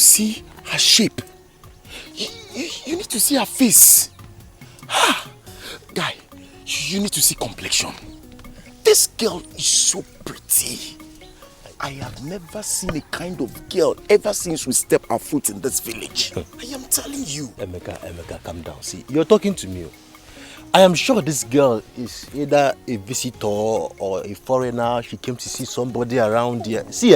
see her shape. You need to see her face. Guy, you need to see complexion. This girl is so pretty. I have never seen a kind of girl ever since we stepped our foot in this village. I am telling you. Emeka, calm down. See, you're talking to me. I am sure this girl is either a visitor or a foreigner. She came to see somebody around here. See,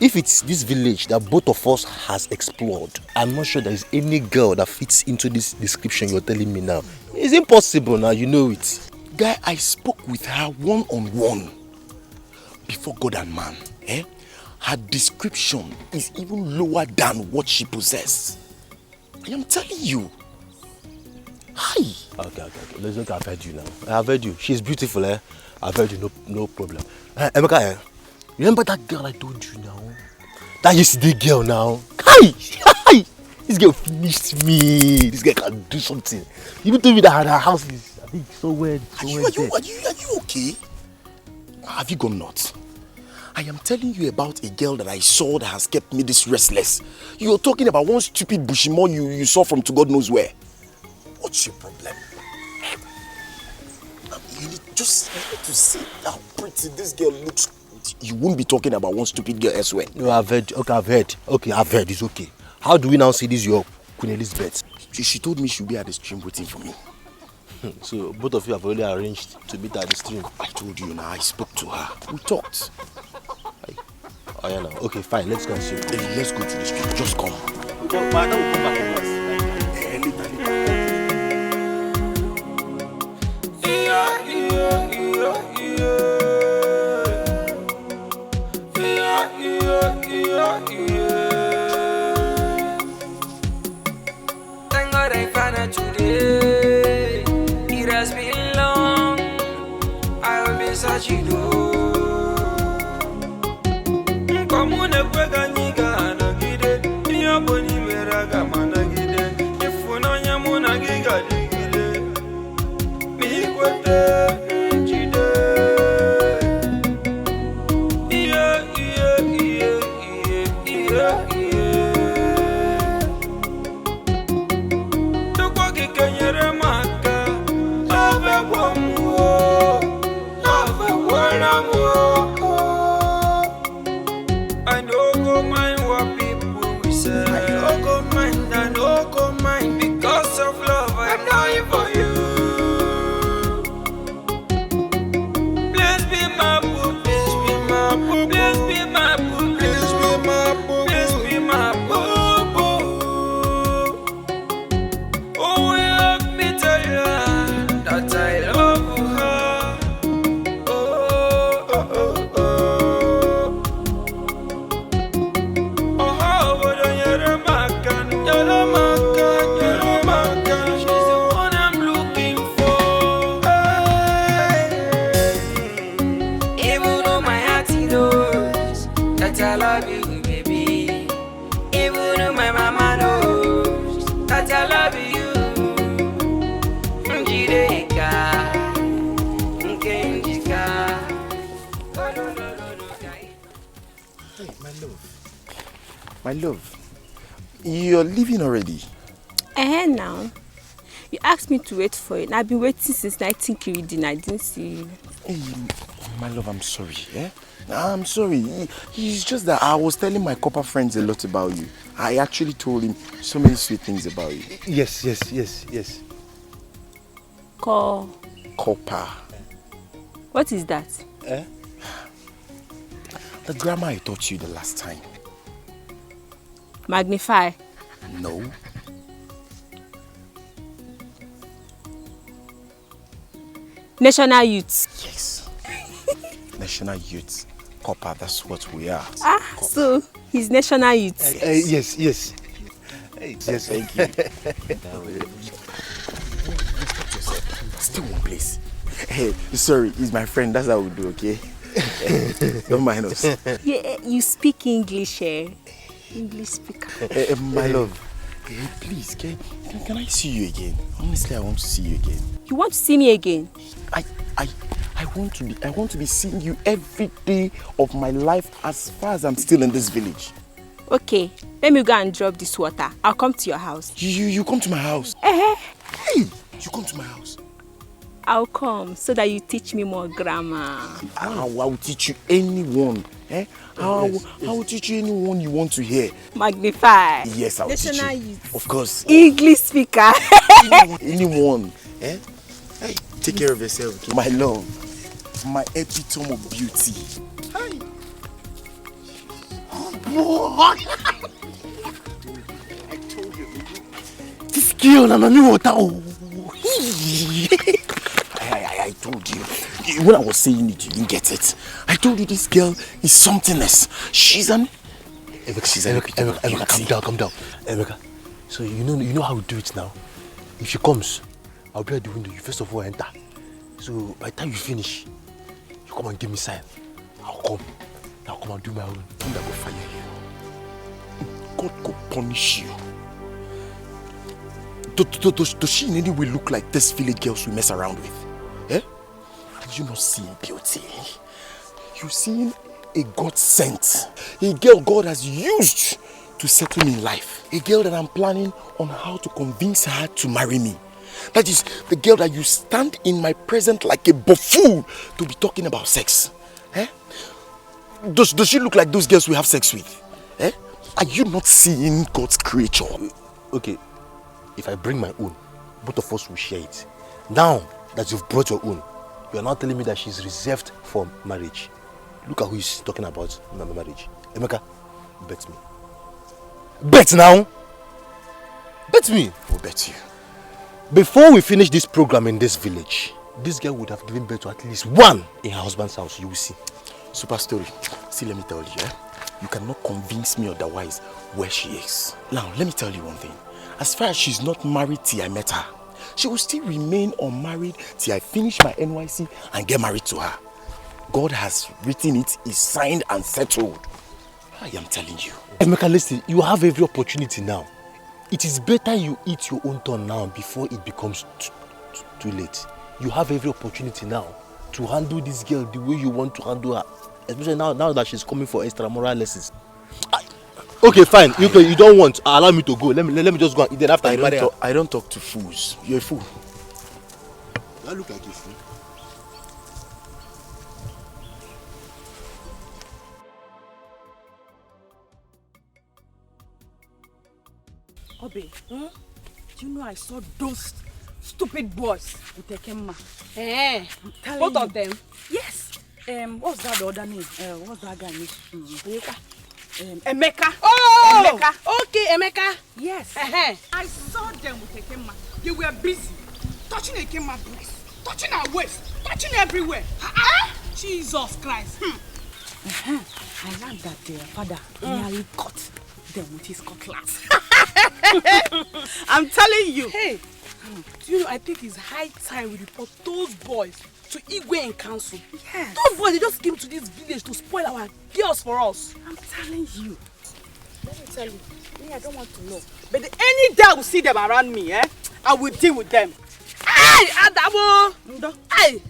if it's this village that both of us has explored, I'm not sure there is any girl that fits into this description you're telling me now. It's impossible now, you know it. Guy, I spoke with her one-on-one. Before God and man, her description is even lower than what she possesses. I am telling you. Hi. Okay. Look, I've heard you now. I've heard you. She's beautiful, I've heard you, no problem. Emeka, remember that girl I told you now? That yesterday girl now? Hi! This girl finished me. This girl can do something. You told me that her house is, I think, so weird. Are you okay? Have you gone nuts? I am telling you about a girl that I saw that has kept me this restless. You're talking about one stupid bushimo you saw from to God knows where. What's your problem? You need to see how pretty this girl looks. You won't be talking about one stupid girl elsewhere. No, I've heard. Okay, I've heard. It's okay. How do we now see this your Queen Elizabeth? She told me she'll be at the stream waiting for me. So both of you have already arranged to meet at the stream. I told you now, I spoke to her. We talked. Oh yeah, now. Okay, fine, let's go and see. Let's go to the stream. Just come. My father will come back with us. Thank God I found her today. It has been long. I will be searching. Come on, pega niga na gide. Niya boni meraga mana gide. Ifuna nyamuna giga digide. Mi kwete jide. Yeah. Tukwa kikenyere maka. Ave wamuo. Ave wanamuo. I don't go mind what people will say. I don't go mind because of love I'm dying for you. Please be my boo, please be my boo, please be my boo, please be my boo, please be my boo boo. Oh, help me tell you that I love her. I love you, baby. Even though my mama knows that I love you. Njideka, Nkenjika. Hey, my love. You're leaving already? Now. You asked me to wait for you, and I've been waiting since 19 I didn't see you. Hey, my love, I'm sorry, I'm sorry. It's just that I was telling my copper friends a lot about you. I actually told him so many sweet things about you. Yes. Copper. What is that? The grammar I taught you the last time. Magnify. No. National Youth. Yes. National Youth. Copper, that's what we are. Copper. So he's National Youth. Yes. Yes, thank you. Still one place. Hey, sorry, he's my friend. That's how we do, okay? Don't mind us. Yeah, you speak English, English speaker. My love, please, can I see you again? Honestly, I want to see you again. You want to see me again? I want to be seeing you every day of my life as far as I'm still in this village. Okay, let me go and drop this water. I'll come to your house. You come to my house? Eh? Hey, you come to my house? I'll come so that you teach me more grammar. I will teach you anyone. I will teach you anyone you want to hear. Magnify. Yes, I will teach National you. youth. Of course. English speaker. Anyone. Hey, take care of yourself. Okay? My love. My epitome of beauty. Hi. Oh, I told you. This girl and I knew what I told you. When I was saying it, you didn't get it. I told you this girl is something else. She's an... Emeka, calm down. Emeka, so you know how we do it now. If she comes, I'll be at the window. You first of all enter. So by the time you finish, you come and give me sign. I'll come and do my own. Thunder will fire you. God will punish you. Does she in any way look like this village girls we mess around with? Eh? Are you not seeing beauty? You're seeing a God sent. A girl God has used to settle me in life. A girl that I'm planning on how to convince her to marry me. That is the girl that you stand in my presence like a buffoon to be talking about sex. Eh? Does she look like those girls we have sex with? Eh? Are you not seeing God's creature? Okay, if I bring my own, both of us will share it. Now that you've brought your own, you are not telling me that she's reserved for marriage. Look at who is talking about marriage. Emeka, bet me. Bet now! Bet me! I'll bet you. Before we finish this program in this village, this girl would have given birth to at least one in her husband's house. You will see. Super story. See, let me tell you, you cannot convince me otherwise where she is. Now, let me tell you one thing. As far as she's not married till I met her, she will still remain unmarried till I finish my NYC and get married to her. God has written it, is signed and settled. I am telling you. Emeka, listen, you have every opportunity now. It is better you eat your own turn now before it becomes too late. You have every opportunity now to handle this girl the way you want to handle her. Especially now that she's coming for extramural lessons. Okay, fine. You don't want. Allow me to go. Let me just go and eat. Then after I don't talk to fools. You're a fool. I look like a fool. Obe, do you know I saw those stupid boys with Ekema? Both of them? Yes. What's that the other name? What's that guy name? Emeka. Oh! Emeka. Okay, Emeka. Yes. I saw them with Ekema. They were busy touching Ekema's breast, touching her waist, touching everywhere. Jesus Christ. I learned that their father nearly cut them with his cutlass. I'm telling you. Hey, do you know, I think it's high time we report those boys to Igwe and council. Yes. Those boys, they just came to this village to spoil our girls for us. I'm telling you. Let me tell you, me, I don't want to know. But any day I will see them around me, I will deal with them. Hey, Adamo! Ndo. Hey!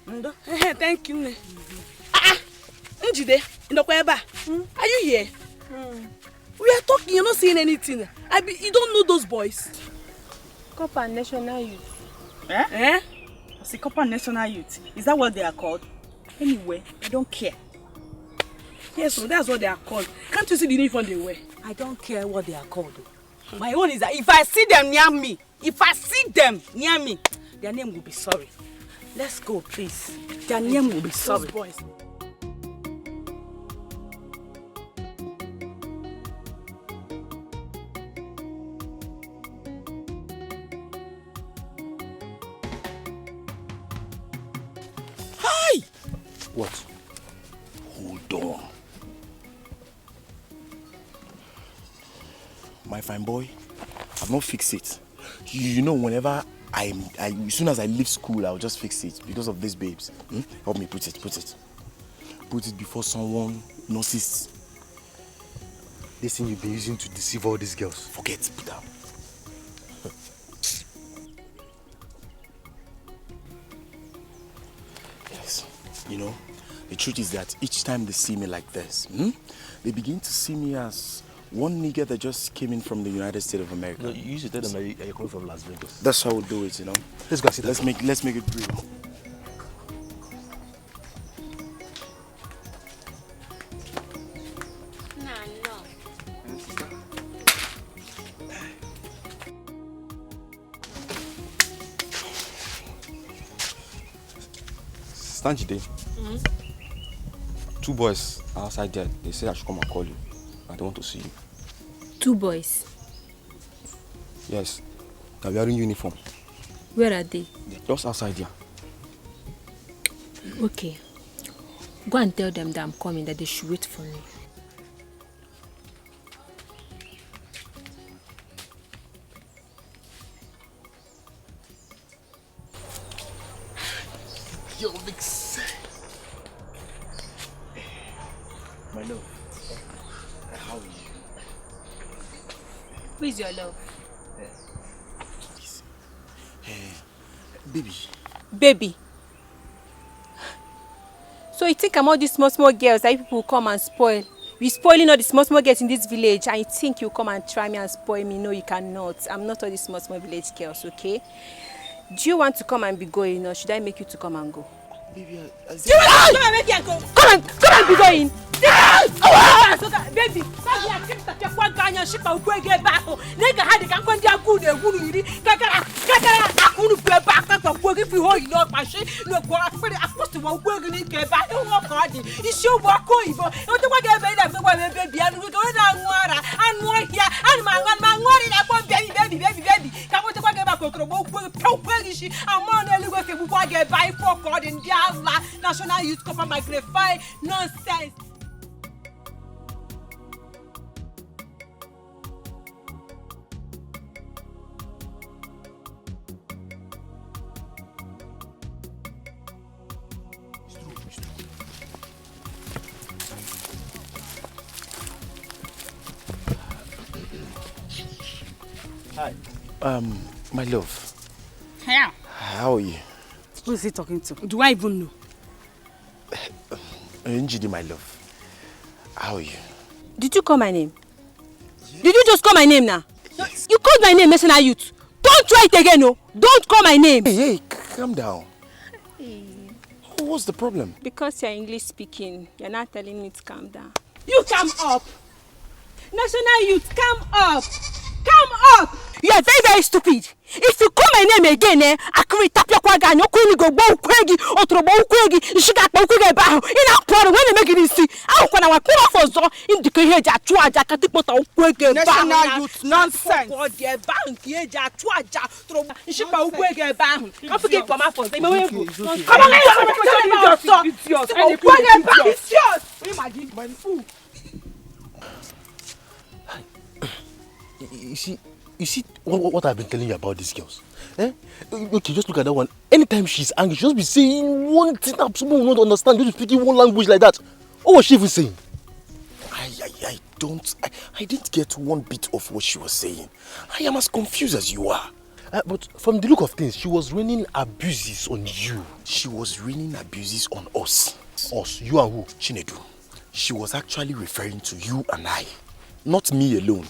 Ndo. Thank you. Njide, are you here? We are talking, you're not saying anything. You don't know those boys. Copper National Youth. I see Copper National Youth. Is that what they are called? Anyway, I don't care. Yes, so that's what they are called. Can't you see the uniform they wear? I don't care what they are called. My own is that if I see them near me, their name will be sorry. Let's go, please. Their name will be sorry. Those boys. What? Hold on. My fine boy, I've not fixed it. You know, whenever as soon as I leave school, I'll just fix it because of these babes. Help me put it. Put it before someone notices. This thing you've been using to deceive all these girls. Forget, put down. Yes. You know, The truth is that each time they see me like this, they begin to see me as one nigga that just came in from the United States of America. No, you used to tell them that you're coming from Las Vegas. That's how we do it, you know. Let's go sit down. Let's make it real. Stanchide. Two boys are outside there. They say I should come and call you. I don't want to see you. 2 boys. Yes. They're wearing uniform. Where are they? They're just outside there. Okay. Go and tell them that I'm coming, that they should wait for me. Yo, mix. My love. How are you? Who is your love? Baby. Baby. So you think I'm all these small girls that people will come and spoil? We're spoiling all the small girls in this village, and you think you come and try me and spoil me? No, you cannot. I'm not all these small village girls, okay? Do you want to come and be going, or should I make you to come and go? Baby, Do you want to come and make you go? Come and be going. Baby, National Youth Cover Magnify nonsense. Hi. My love. Yeah. How are you? Who is he talking to? Do I even know? Njidi, my love. How are you? Did you call my name? Yes. Did you just call my name now? Yes. You called my name, National Youth. Don't try it again, no. Don't call my name. Hey, calm down. What's the problem? Because you're English speaking, you're not telling me to calm down. You come up. National Youth, come up. Come up. You are very, very stupid. If you call my name again, I could tap your quagga, no queen go bow quaggy, or throw bow quaggy, you should have bow quaggy about in our quarter when they make it see. I'll call our quarter for so in the cage at Twaja, Catipota, quaggy, National Youth nonsense. For the bank, yeah, Twaja, throw, you should bow quaggy about. Don't forget for my phone. Come on, my fool. You see what I've been telling you about these girls? Okay, just look at that one. Anytime she's angry, she'll just be saying one thing that someone will not understand. Just speaking one language like that. What was she even saying? I didn't get one bit of what she was saying. I am as confused as you are. But from the look of things, she was raining abuses on you. She was raining abuses on us. Us? You and who? Chinedu. She was actually referring to you and I. Not me alone.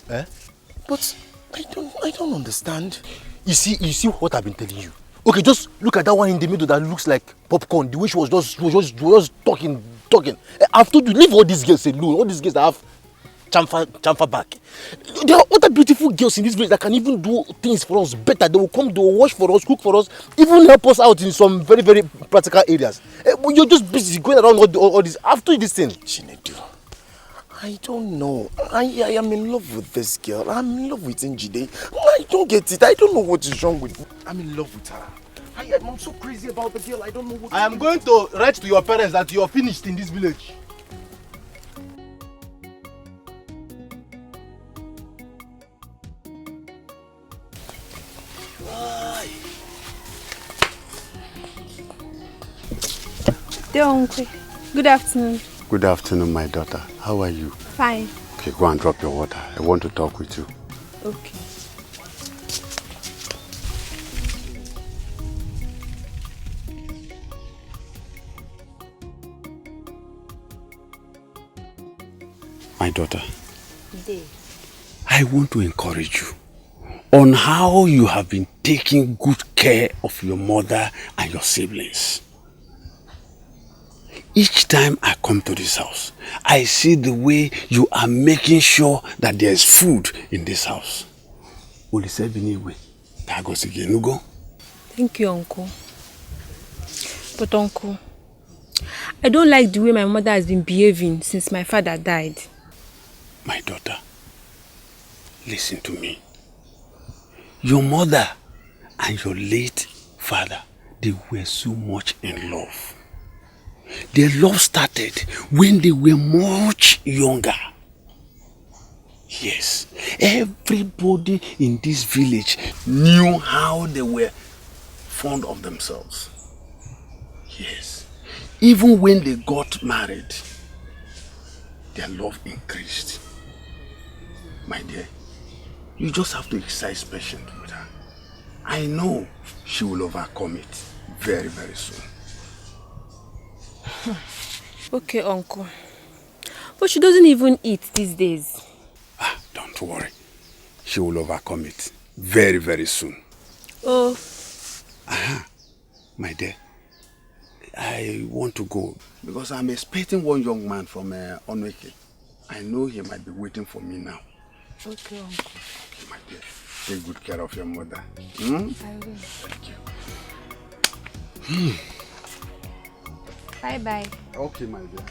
But I don't understand. You see what I've been telling you. Okay, just look at that one in the middle that looks like popcorn. The way she was just talking. I've told you, leave all these girls alone. All these girls that have chamfer back. There are other beautiful girls in this village that can even do things for us better. They will come, they will wash for us, cook for us, even help us out in some very, very practical areas. But you're just busy going around all this. After this thing. Chinedu, I don't know. I am in love with this girl. I'm in love with Njide. I don't get it. I don't know what is wrong with me. I'm in love with her. I'm so crazy about the girl. I don't know what. I am going to write to your parents that you are finished in this village. Uncle. Good afternoon. Good afternoon, my daughter. How are you? Fine. Okay, go and drop your water. I want to talk with you. Okay. My daughter, Day. I want to encourage you on how you have been taking good care of your mother and your siblings. Each time I come to this house, I see the way you are making sure that there is food in this house. Thank you, Uncle. But Uncle, I don't like the way my mother has been behaving since my father died. My daughter, listen to me. Your mother and your late father, they were so much in love. Their love started when they were much younger. Yes, everybody in this village knew how they were fond of themselves. Yes, even when they got married, their love increased. My dear, you just have to exercise patience with her. I know she will overcome it very, very soon. Okay, Uncle. But she doesn't even eat these days. Don't worry. She will overcome it very, very soon. Oh. My dear, I want to go because I'm expecting one young man from Onweke. I know he might be waiting for me now. Okay, Uncle. Okay, my dear. Take good care of your mother. I will. Thank you. Bye-bye. Okay, my dear.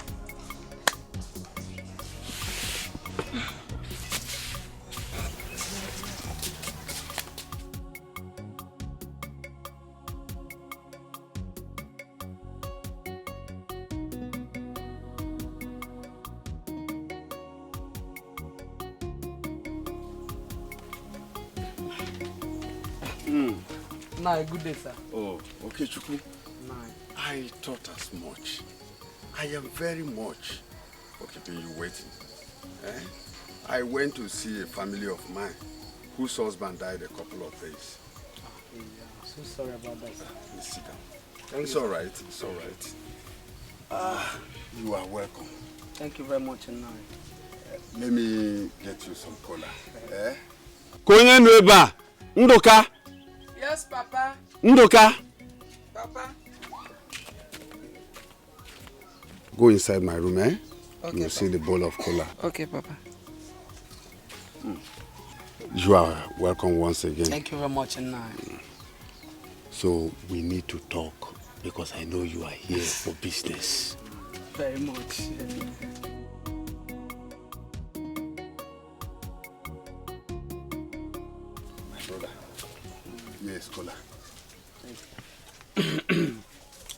Nah, good day, sir. Oh, okay, Chukwu. I thought as much. I am very much for keeping you waiting. I went to see a family of mine whose husband died a couple of days. I'm so sorry about that, sir. Please sit down. It's all right. It's all right. You are welcome. Thank you very much, Nai. Let me get you some cola. Konye nweba, Ndoka. Yes, Papa. Ndoka. Papa. Go inside my room, Okay, you'll see the bowl of cola. Okay, Papa. You are welcome once again. Thank you very much, Nai. So we need to talk because I know you are here for business. Very much. My brother. Yes, cola.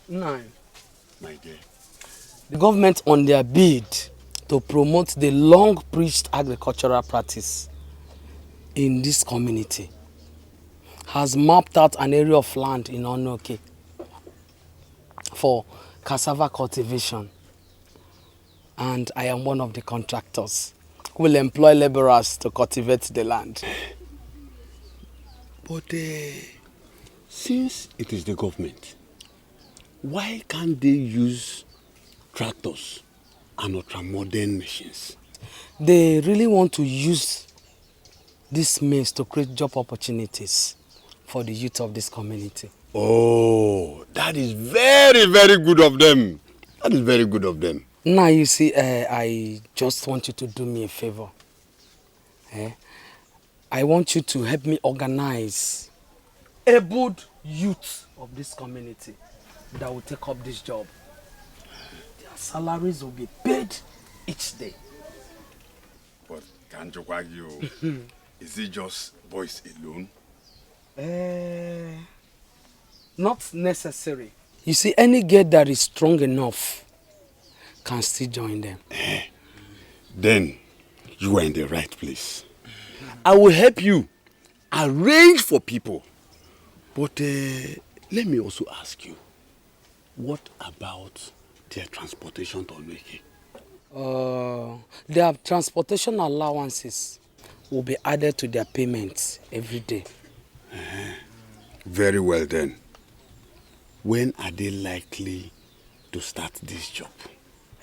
Nai. My dear. The government on their bid to promote the long-preached agricultural practice in this community has mapped out an area of land in Onoke for cassava cultivation. And I am one of the contractors who will employ laborers to cultivate the land. But since it is the government, why can't they use tractors and ultra-modern machines? They really want to use this means to create job opportunities for the youth of this community. Oh, that is very, very good of them. That is very good of them. Now you see, I just want you to do me a favor. I want you to help me organize able youth of this community that will take up this job. Their salaries will be paid each day. But can't you argue? Is it just boys alone? Not necessary. You see, any girl that is strong enough can still join them. Then you are in the right place. I will help you arrange for people. But let me also ask you, what about their transportation to Onweke? Their transportation allowances will be added to their payments every day. Very well then. When are they likely to start this job?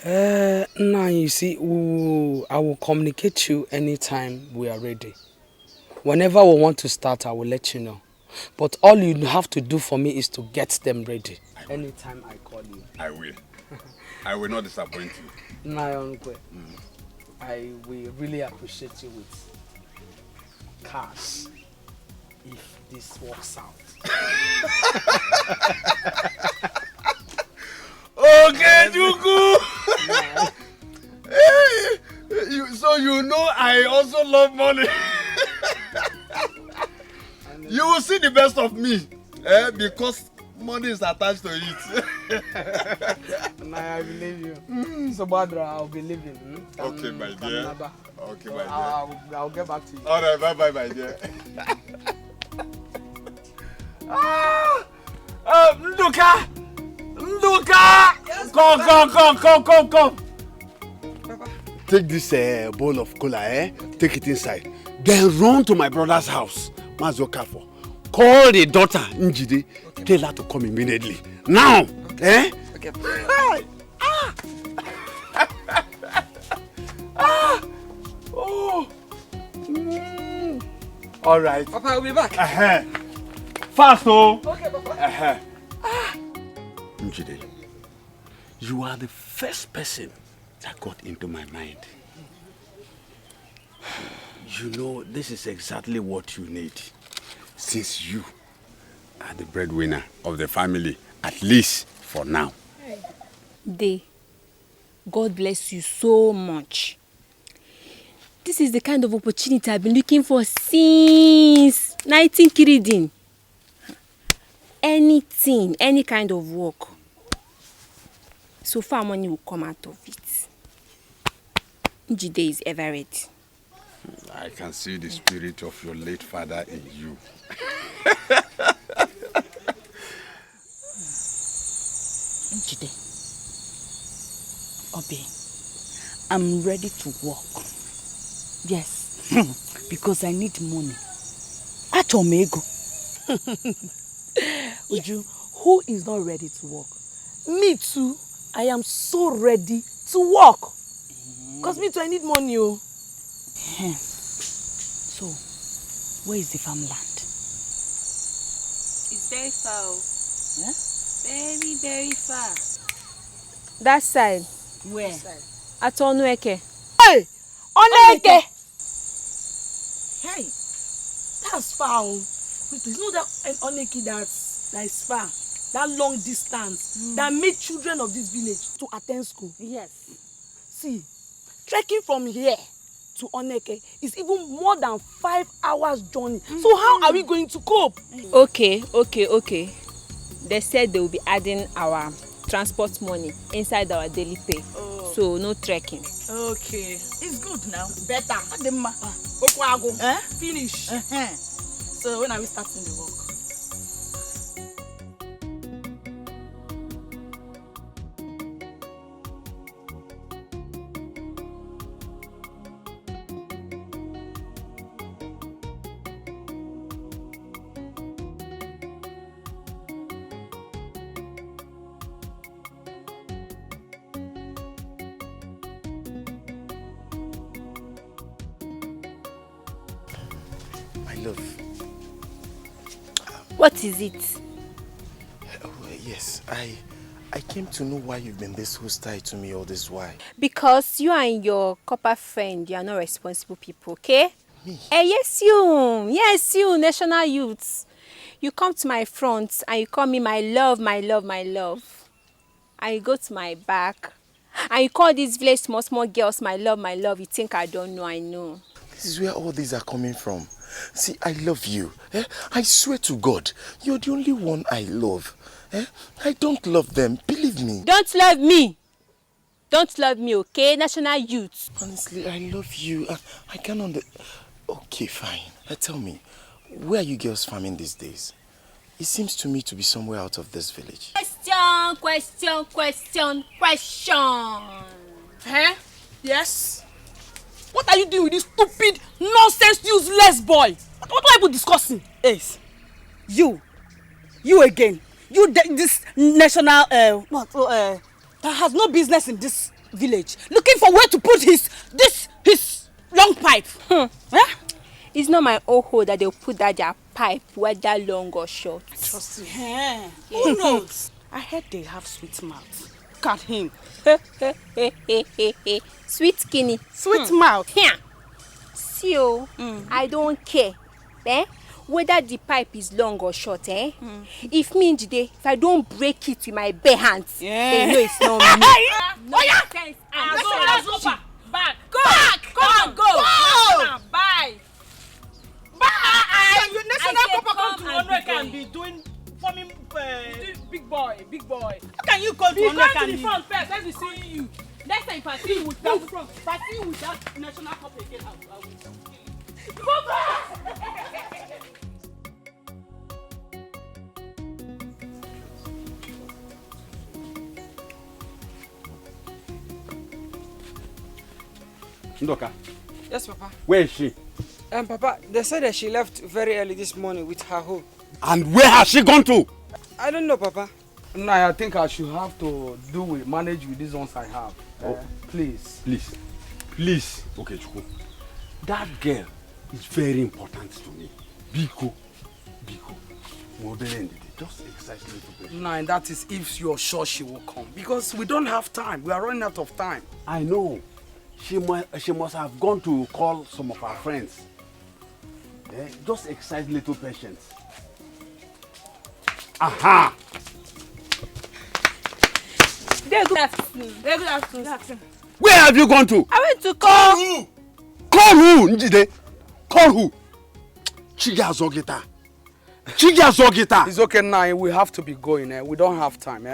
Now you see, I will communicate you anytime we are ready. Whenever we want to start, I will let you know. But all you have to do for me is to get them ready. Anytime I call you. I will. I will not disappoint you. Nayonkwe, I will really appreciate you with cash if this works out. Okay, Juku. So you know I also love money. You will see the best of me, because money is attached to it. I believe you. So Badra, I'll believe you. Okay, my dear. Okay, my dear. I'll get back to you. All right, bye, my dear. Nduka! Nduka! Yes, come. Papa. Take this bowl of cola, take it inside. Then run to my brother's house, Mazokafo. Call the daughter, Njide. Okay. Tell her to come immediately. Now! Okay. Okay. Hey. Oh. All right. Papa, I'll be back. Fast, oh. Okay, Papa. Njide, you are the first person that got into my mind. You know, this is exactly what you need, since you are the breadwinner of the family, at least for now. Day, God bless you so much. This is the kind of opportunity I've been looking for since 19 Kiridin. Anything, any kind of work. So far money will come out of it. Njide is ever ready. I can see the spirit of your late father in you. Njide, Obi, I'm ready to work. Yes, because I need money. Atomego. Uju, who is not ready to work? Me too. I am so ready to work. Because me too, I need money. Oh. So, where is the farmland? It's very far. Huh? Very, very far. That side. Where? At Onueke. Hey! Onueke! Hey! That's far. Wait, you know that Onueke that's far? That long distance that made children of this village to attend school. Yes. See, trekking from here to Oneke is even more than 5 hours journey. So how are we going to cope? Okay. They said they will be adding our transport money inside our daily pay. Oh. So no trekking. Okay. It's good now. Better. Finish. So when are we starting the work? Love. What is it? Yes, I came to know why you've been this hostile to me all this while. Because you and your copper friend, you are not responsible people, okay? Me? Yes, you, national youths. You come to my front and you call me my love. And you go to my back and you call these village small girls my love. You think I don't know, I know. This is where all these are coming from. See, I love you. I swear to God, you're the only one I love. I don't love them, believe me. Don't love me. Don't love me, okay? National youth. Honestly, I love you. I can't Okay, fine. Tell me, where are you girls farming these days? It seems to me to be somewhere out of this village. Question. Yes? What are you doing with this stupid, nonsense, useless boy? What are you discussing? Ace, you again. You this national, that has no business in this village looking for where to put his long pipe. Huh? It's not my own hole that they'll put that their pipe, whether long or short. Trust me. Who knows? I heard they have sweet mouth. Look at him. Sweet skinny. Sweet mouth. Yeah. See, I don't care. Whether the pipe is long or short, If me today, if I don't break it with my bare hands, they know it's not me. No sense. Let's go back. Go back. Come on, go. Bye. Bye. Your national copper come to Onweka and be doing forming big boy. How can you come to Onweka and be? Come to the front first. Let me see you. Next time, party with that national cup again. I will. Go back. Ndoka. Yes, Papa. Where is she? Papa, they said that she left very early this morning with her hoe. And where has she gone to? I don't know, Papa. No, I think I should have to manage with these ones I have. Please. Okay, Chuku. That girl is very important to me. Biko. Just exercise a little bit. No, and that is if you're sure she will come. Because we don't have time. We are running out of time. I know. She must have gone to call some of our friends. Just exercise little patience. Aha! Good afternoon. Where have you gone to? I went to call. Call who? Njide? Call who? Chiga Zogita. It's okay now. We have to be going. We don't have time.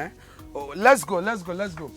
Oh, let's go. Let's go.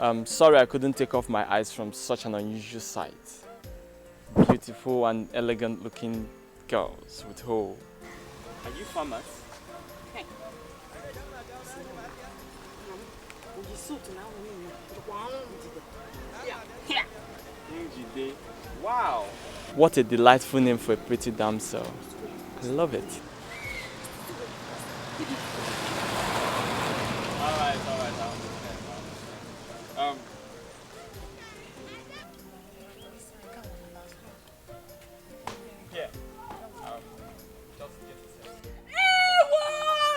I'm sorry I couldn't take off my eyes from such an unusual sight. Beautiful and elegant looking girls with hoe. Are you farmers? Hey. Wow! What a delightful name for a pretty damsel. I love it. Alright. Yeah. Just get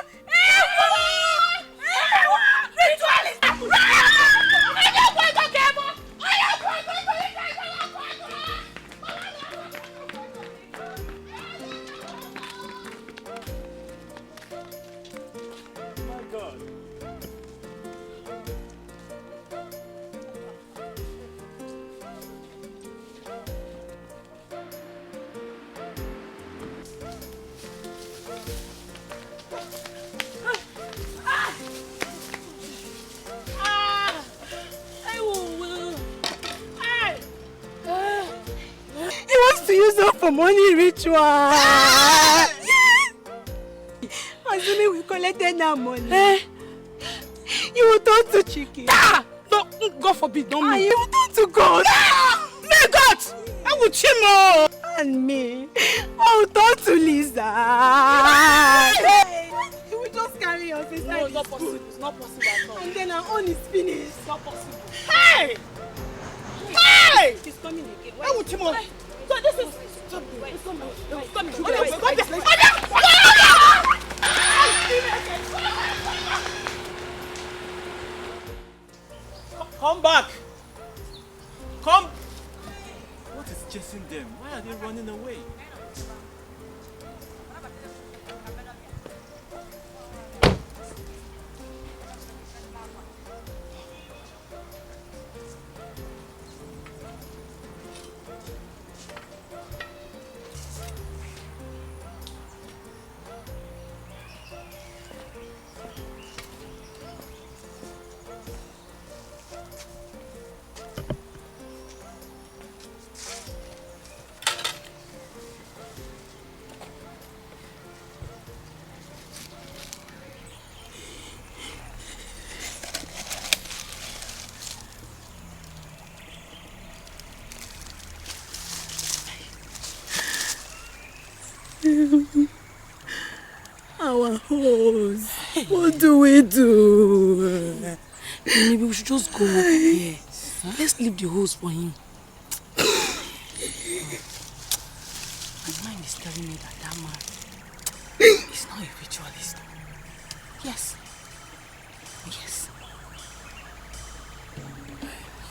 for money ritual. Assuming we collected that money, you will turn to chicken. No, God forbid, don't me. You will turn to God. May God! I will chimo. And me, I will turn to Lisa. You will just carry us inside. No, it's not possible. It's not possible at all. And then our own is finished. It's not possible. Hey! She's coming again. I will chimo. So this is... Stop. It's coming. Come back. chasing them? Why are they running away? Our hose. What do we do? Maybe we should just go up here. Let's leave the hose for him. My mind is telling me that man is not a ritualist. Yes. Yes.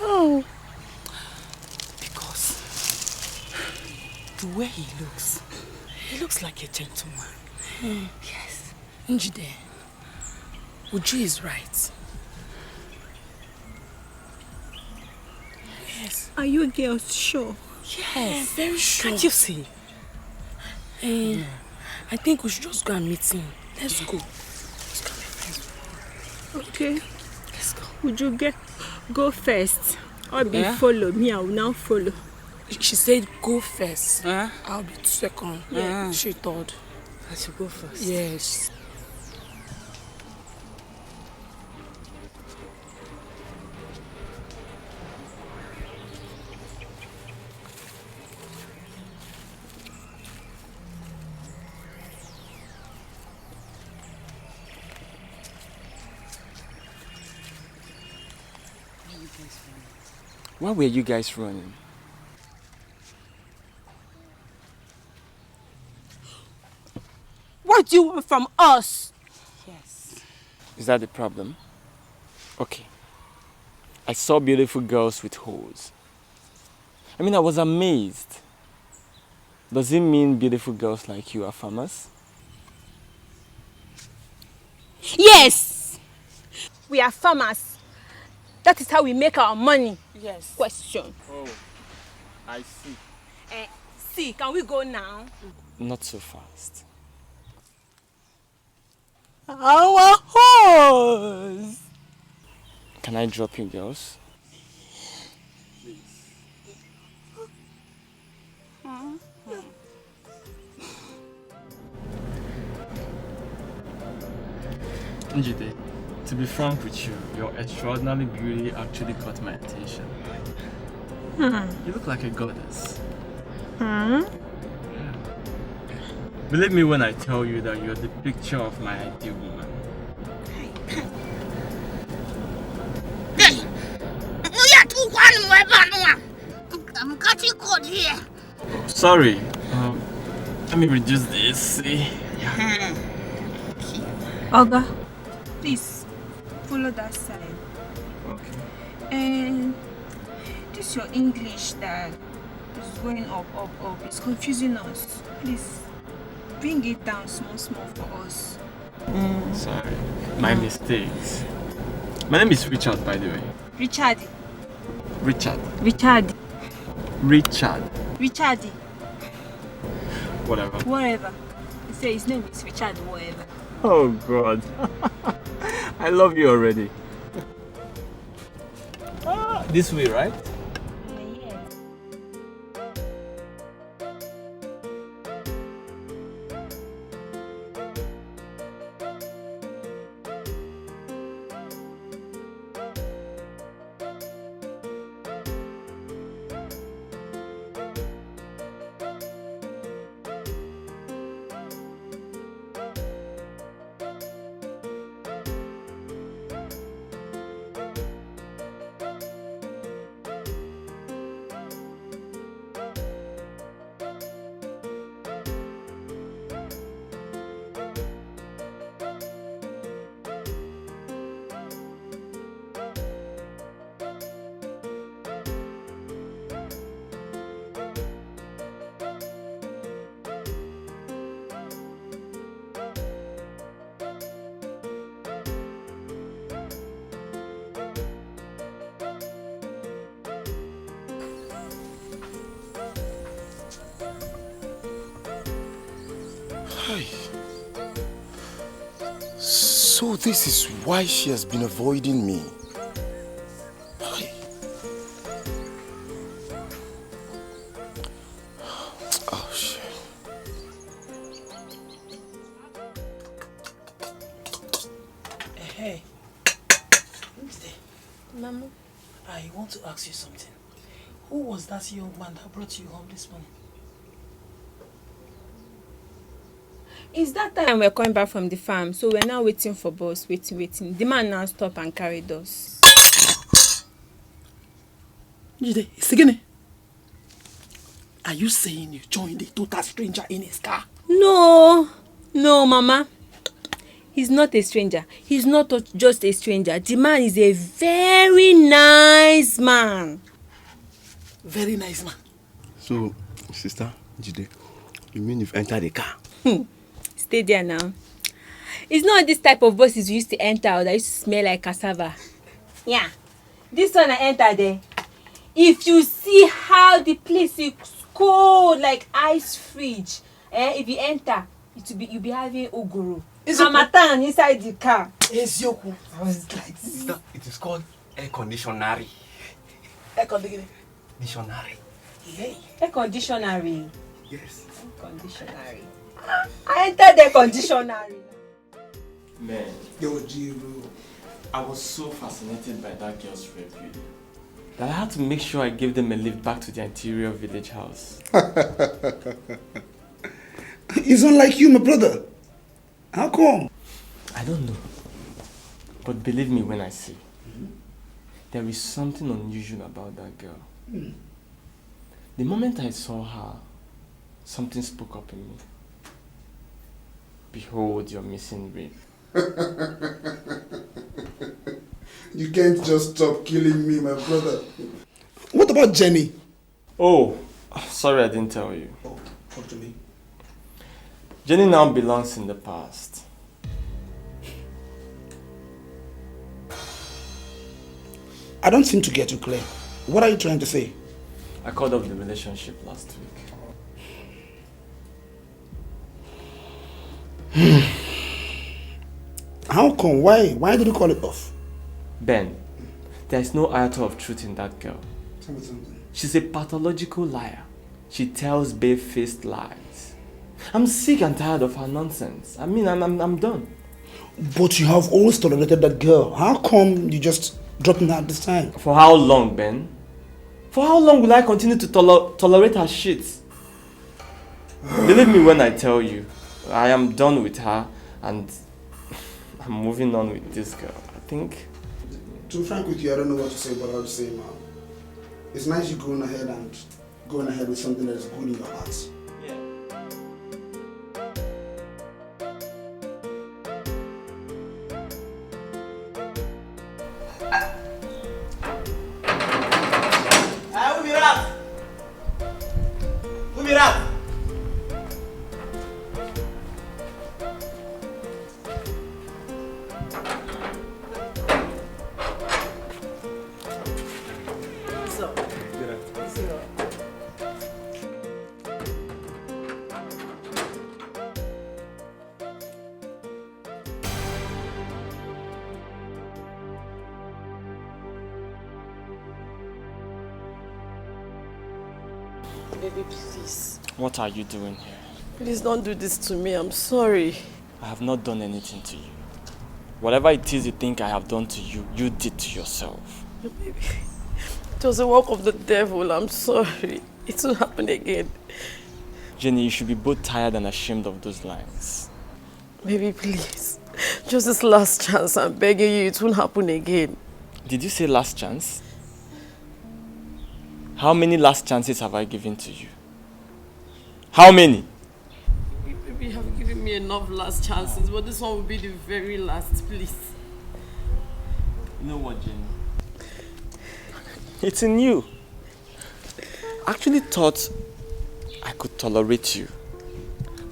Oh. Because the way he looks like a gentleman. Yes. Njide, Uju is right. Yes. Are you girls sure? Yes, very sure. Can't you see? I think we should just go and meet him. Let's go. Let's go, my friends. Okay. Let's go. Would you go first? Or be follow me? I will now follow. She said go first. I'll be second. Yeah. She third. I should go first. Yes. Why were you guys running? What do you want from us? Yes. Is that the problem? Okay. I saw beautiful girls with hoes. I mean, I was amazed. Does it mean beautiful girls like you are famous? Yes! We are farmers. That is how we make our money. Yes. Question. Oh, I see. See, can we go now? Not so fast. Our horse! Can I drop you girls? Njide, to be frank with you, your extraordinary beauty actually caught my attention. You look like a goddess. Believe me when I tell you that you're the picture of my ideal woman. Sorry. Let me reduce this. See? Oga, please follow that side. Okay. And this your English that is going up. It's confusing us. Please bring it down small for us. Sorry. My mistakes. My name is Richard, by the way. Richard. Richard. Whatever. He say his name is Richard, whatever. Oh God. I love you already. This way, right? Hey. So this is why she has been avoiding me. Hey. Oh shit. Hey. Mama. I want to ask you something. Who was that young man that brought you home this morning? It's that time we're coming back from the farm, so we're now waiting for bus, waiting. The man now stopped and carried us. Jide, it's again. Are you saying you joined a total stranger in his car? No, Mama. He's not a stranger. He's not just a stranger. The man is a very nice man. Very nice man. So, sister Jide, you mean you've entered the car? Stay there now. It's not this type of buses we used to enter that used to smell like cassava. Yeah. This one I entered there. If you see how the place is cold like ice fridge, if you enter, you'll be having ogoro. Hamatan inside the car. Ezioku. I was like, It is called air conditionary. Air conditionary. Dictionary. Yeah. air conditionary. Yes. Air conditionary. I entered the conditionary. Man, Yo, G-Roo. I was so fascinated by that girl's rare beauty that I had to make sure I gave them a lift back to their interior village house. He's unlike you, my brother. How come? I don't know. But believe me when I say, there is something unusual about that girl. The moment I saw her, something spoke up in me. Behold your missing rib. You can't just stop killing me, my brother. What about Jenny? Oh, sorry I didn't tell you. Oh, talk to me. Jenny now belongs in the past. I don't seem to get you clear. What are you trying to say? I called off the relationship last week. How come? Why did you call it off? Ben, there is no iota of truth in that girl. Tell me something. She's a pathological liar. She tells bare-faced lies. I'm sick and tired of her nonsense. I mean, I'm done. But you have always tolerated that girl. How come you just dropping her this time? For how long, Ben? For how long will I continue to tolerate her shit? Believe me when I tell you, I am done with her and I'm moving on with this girl. I think... To be frank with you, I don't know what to say, but I'll just say, man. It's nice you going ahead with something that is good in your heart. Baby, please. What are you doing here? Please don't do this to me. I'm sorry. I have not done anything to you. Whatever it is you think I have done to you, you did to yourself. Baby, it was a work of the devil. I'm sorry. It won't happen again. Jenny, you should be both tired and ashamed of those lines. Baby, please. Just this last chance. I'm begging you. It won't happen again. Did you say last chance? How many last chances have I given to you? How many? Baby, you have given me enough last chances, but this one will be the very last, please. You know what, Jenny? It's in you. I actually thought I could tolerate you.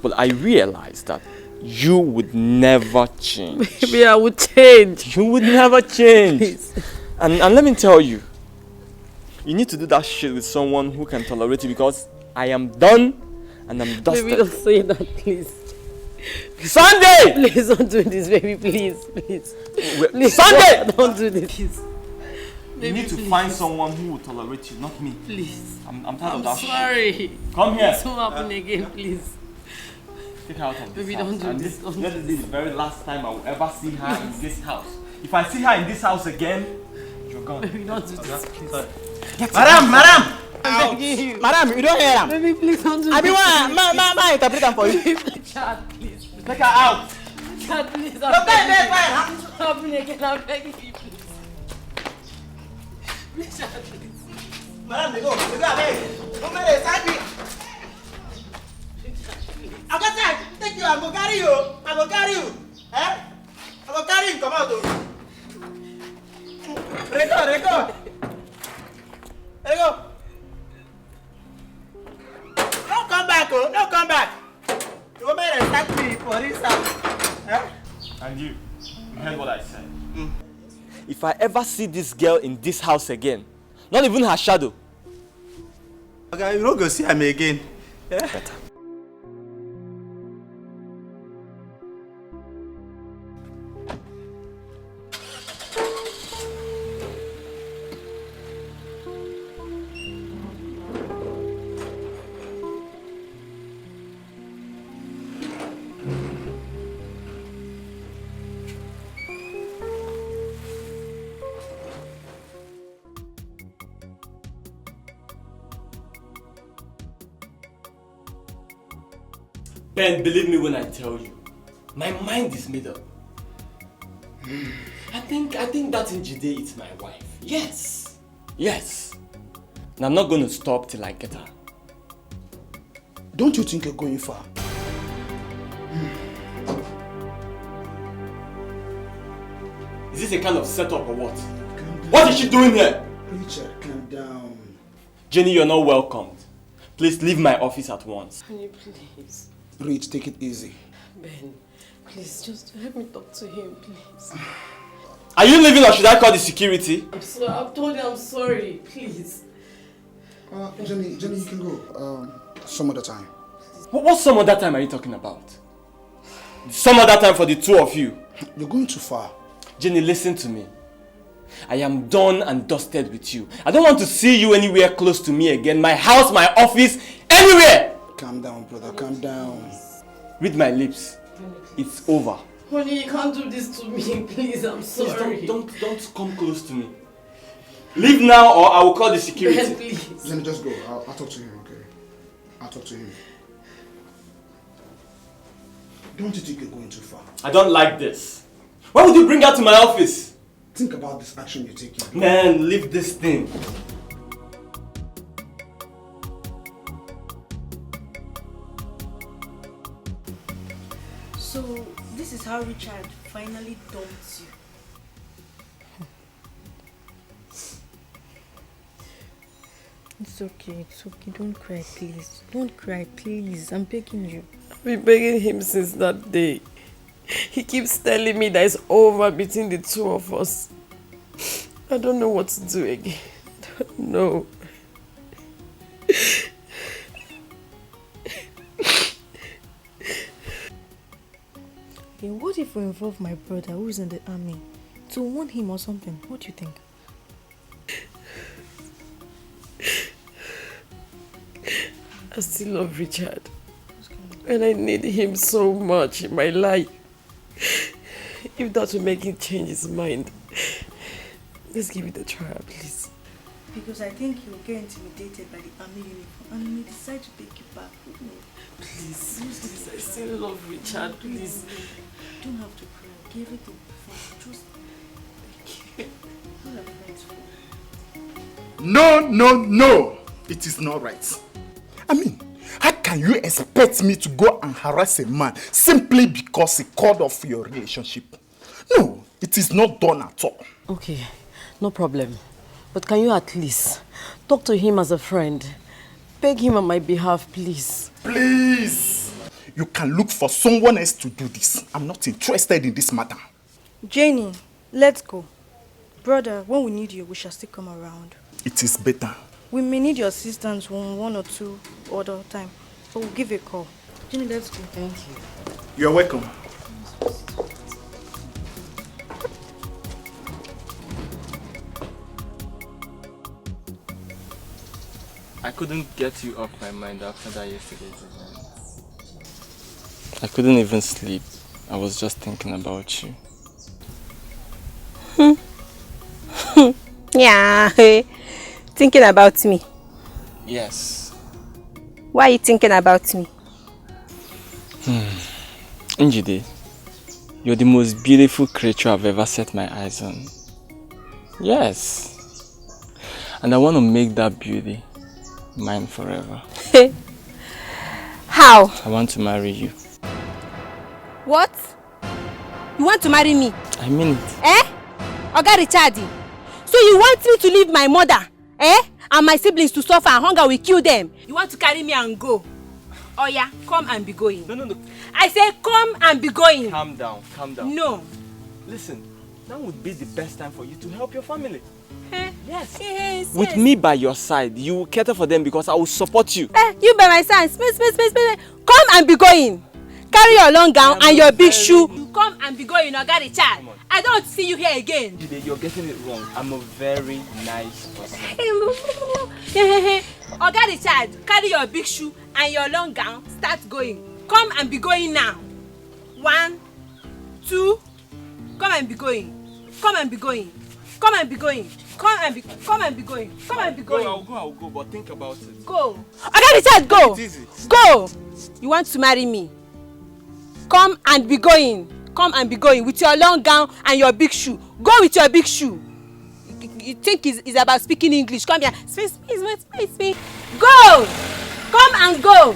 But I realized that you would never change. Baby, I would change. You would never change. Please. And let me tell you, you need to do that shit with someone who can tolerate you because I am done and I'm dusted. Baby, don't say that, please. Sunday! Please don't do this, baby. Please. Please. Sunday! Don't do this. Please. You need to find someone who will tolerate you, not me. Please. I'm tired of that sorry. shit. Come here. This won't happen again, please. Take her out of this Baby, house. don't do And this. Let this be the very last time I will ever see her in this house. If I see her in this house again, you're gone. Baby, don't do this, please. Madam! I'm begging you. Madam, you don't hear him. Baby, please don't do I this. be interpret them for you. Richard, please. Take her out. Richard, please. No, fine. It's not happening again. I'm begging you, please. Richard, please. Madam, they go away. Don't let it side me. I got time. Take you. I go carry you. Eh? I go carry you. Come out. Record. Don't come back, don't come back. You go make them sack me for this house. Eh? And you heard what I said. If I ever see this girl in this house again, not even her shadow. Okay, you don't go see him again. Yeah? Better. Ben, believe me when I tell you, my mind is made up. I think that Njide is my wife. Yes. And I'm not going to stop till I get her. Don't you think you're going far? Is this a kind of setup or what? What is she doing here? Richard, calm down. Jenny, you're not welcomed. Please leave my office at once. Can you please? Rich, take it easy. Ben, please just help me talk to him, please. Are you leaving or should I call the security? I'm sorry. I've told you I'm sorry. Please. Jenny, you can go. Some other time. What some other time are you talking about? Some other time for the two of you. You're going too far. Jenny, listen to me. I am done and dusted with you. I don't want to see you anywhere close to me again. My house, my office, anywhere! Calm down, brother. Calm down. Read my lips. It's over. Honey, you can't do this to me, please. I'm sorry. Please don't come close to me. Leave now or I will call the security. Ben, please. Jenny, just go. I'll talk to him, okay? I'll talk to him. Don't you think you're going too far? I don't like this. Why would you bring her to my office? Think about this action you're taking. Man, leave this thing. So, this is how Richard finally dumped you. It's okay. Don't cry, please. Don't cry, please. I'm begging you. I've been begging him since that day. He keeps telling me that it's over between the two of us. I don't know what to do again. I don't know. Okay, what if we involve my brother who's in the army to warn him or something? What do you think? I still love Richard. And I need him so much in my life. If that will make him change his mind, let's give it a try, please. Because I think he'll get intimidated by the army uniform and he may decide to take you back with me. Please, I still love Richard, please. You don't have to cry. Give everything fine. Just thank you. All of that's fine. No. It is not right. I mean, how can you expect me to go and harass a man simply because he called off your relationship? No, it is not done at all. Okay, no problem. But can you at least talk to him as a friend? Beg him on my behalf, please. Please! You can look for someone else to do this. I'm not interested in this matter. Jenny, let's go. Brother, when we need you, we shall still come around. It is better. We may need your assistance one or two other time, but we'll give you a call. Jenny, let's go. Thank you. You're welcome. I couldn't get you off my mind after that yesterday's event. I couldn't even sleep. I was just thinking about you. Yeah, thinking about me. Yes. Why are you thinking about me? Njide, you're the most beautiful creature I've ever set my eyes on. Yes. And I want to make that beauty mine forever. How? I want to marry you. What? You want to marry me? I mean it. Eh? Oga Richard. So you want me to leave my mother, and my siblings to suffer and hunger will kill them? You want to carry me and go? Oh yeah, come and be going. No. I say come and be going. Calm down, calm down. No. Listen, now would be the best time for you to help your family. Yes. With me by your side, you will cater for them because I will support you. You by my side. Space. Come and be going. Carry your long gown and your big shoe. You come and be going, Oga Richard. I don't see you here again. You're getting it wrong. I'm a very nice person. Oga Richard, carry your big shoe and your long gown. Start going. Come and be going now. 1, 2. Come and be going. Come and be going. Come and be going. Come and be going. Come and be going. I'll go, but think about it. Go. Oga Richard, go. It is easy. Go. You want to marry me? Come and be going. Come and be going with your long gown and your big shoe. Go with your big shoe. You think it's about speaking English? Come here. Space. Go. Come and go.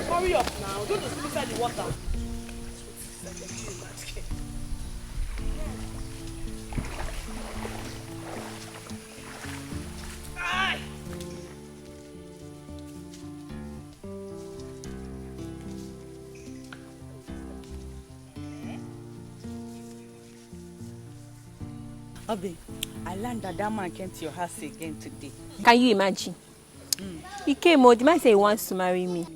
Hurry up now. Don't just sleep inside the water. Obi, I learned that man came to your house again today. Can you imagine? He came, the man said he wants to marry me.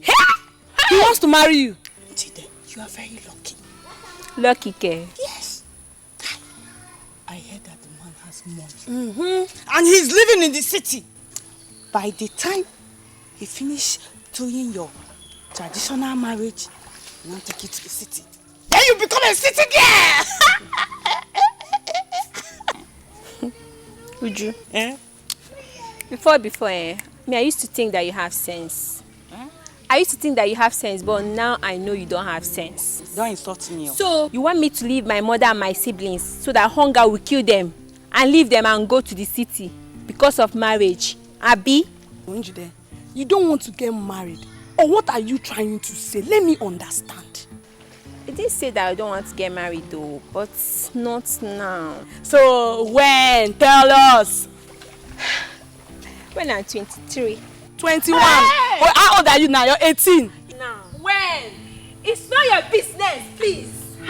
He wants to marry you? Chide, you are very lucky. Lucky, Ke? Yes. I heard that the man has money. And he's living in the city. By the time he finished doing your traditional marriage, you want to take you to the city. Then you become a city girl! Uju. Before, me, I used to think that you have sense. I used to think that you have sense, but now I know you don't have sense. Don't insult me. So, you want me to leave my mother and my siblings so that hunger will kill them and leave them and go to the city because of marriage? Abi? Onjide, you don't want to get married. Or what are you trying to say? Let me understand. I didn't say that I don't want to get married though, but not now. So when? Tell us. When I'm 23. 21. Hey! Well, how old are you now? You're 18. Now. When? It's not your business, please. It's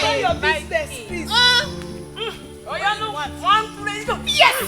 not your business, please. Oh, you know what? One place. Yes!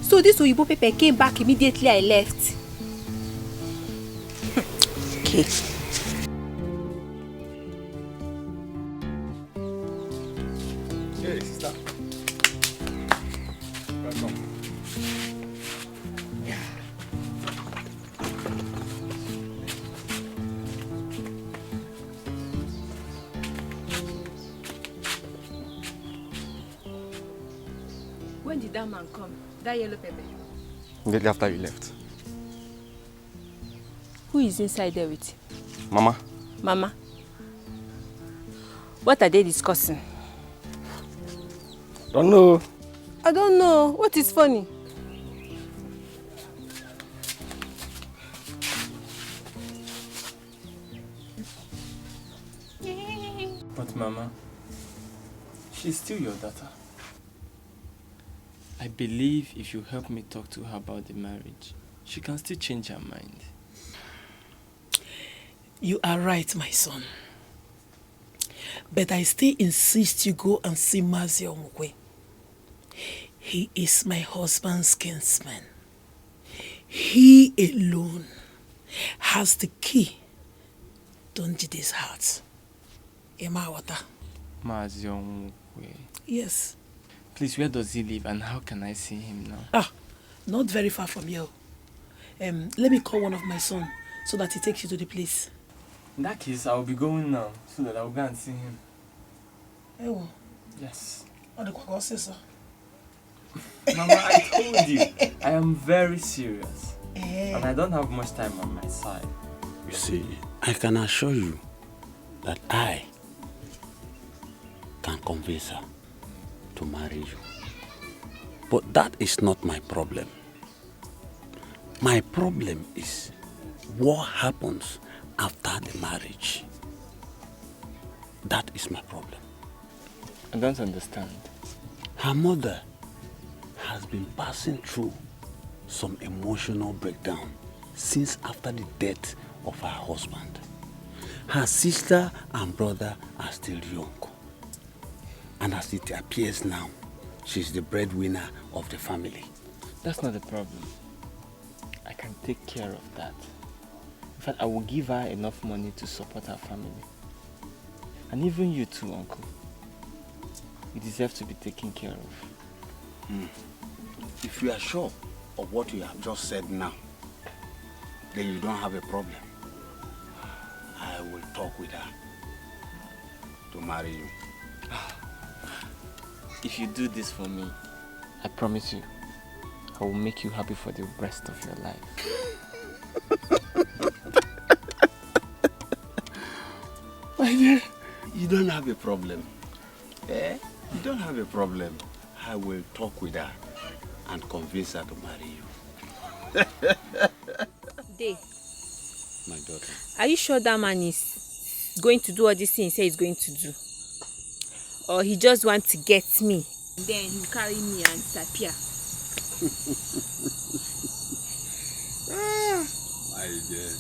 So this Oyibo pepper came back immediately I left. Okay. Hey, sister. Welcome. When did that man come? That yellow pepper? Immediately after you left. Who is inside there with you? Mama. Mama? What are they discussing? Don't know. I don't know. What is funny? But Mama, she's still your daughter. I believe if you help me talk to her about the marriage, she can still change her mind. You are right, my son. But I still insist you go and see Mazi Omukwe. He is my husband's kinsman. He alone has the key to Njide's heart. Emawata. Mazi Omukwe. Yes. Please, where does he live and how can I see him now? Not very far from here. Let me call one of my sons so that he takes you to the place. In that case, I will be going now so that I will go and see him. Ewo. Yes. Mama, I told you, I am very serious. And I don't have much time on my side. You see, I can assure you that I can convince her to marry you. But that is not my problem. My problem is what happens after the marriage. That is my problem. I don't understand. Her mother has been passing through some emotional breakdown since after the death of her husband. Her sister and brother are still young. And as it appears now, she's the breadwinner of the family. That's not the problem. I can take care of that. In fact, I will give her enough money to support her family. And even you too, Uncle. You deserve to be taken care of. If you are sure of what you have just said now, then you don't have a problem. I will talk with her to marry you. If you do this for me, I promise you, I will make you happy for the rest of your life. My dear, you don't have a problem. Eh? You don't have a problem. I will talk with her and convince her to marry you. Day. My daughter. Are you sure that man is going to do all these things he says he's going to do? Or he just wants to get me? Then he'll carry me and disappear. My dear.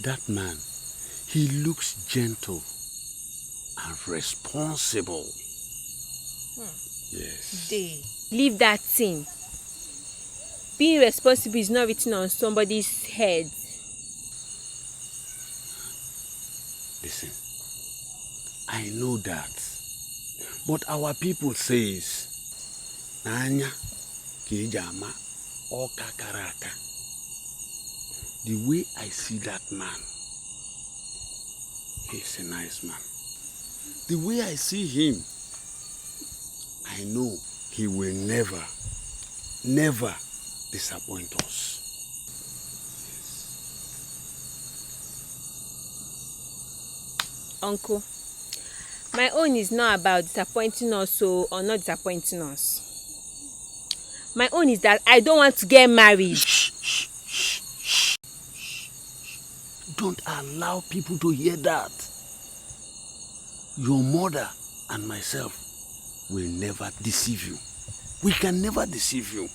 That man, he looks gentle and responsible. Yes. Day. Leave that thing. Being responsible is not written on somebody's head. Listen, I know that. But our people says, Nanya kijama oka karaka. The way I see that man, he's a nice man. The way I see him, I know he will never, never disappoint us. Uncle, my own is not about disappointing us or not disappointing us. My own is that I don't want to get married. Don't allow people to hear that. Your mother and myself will never deceive you. We can never deceive you.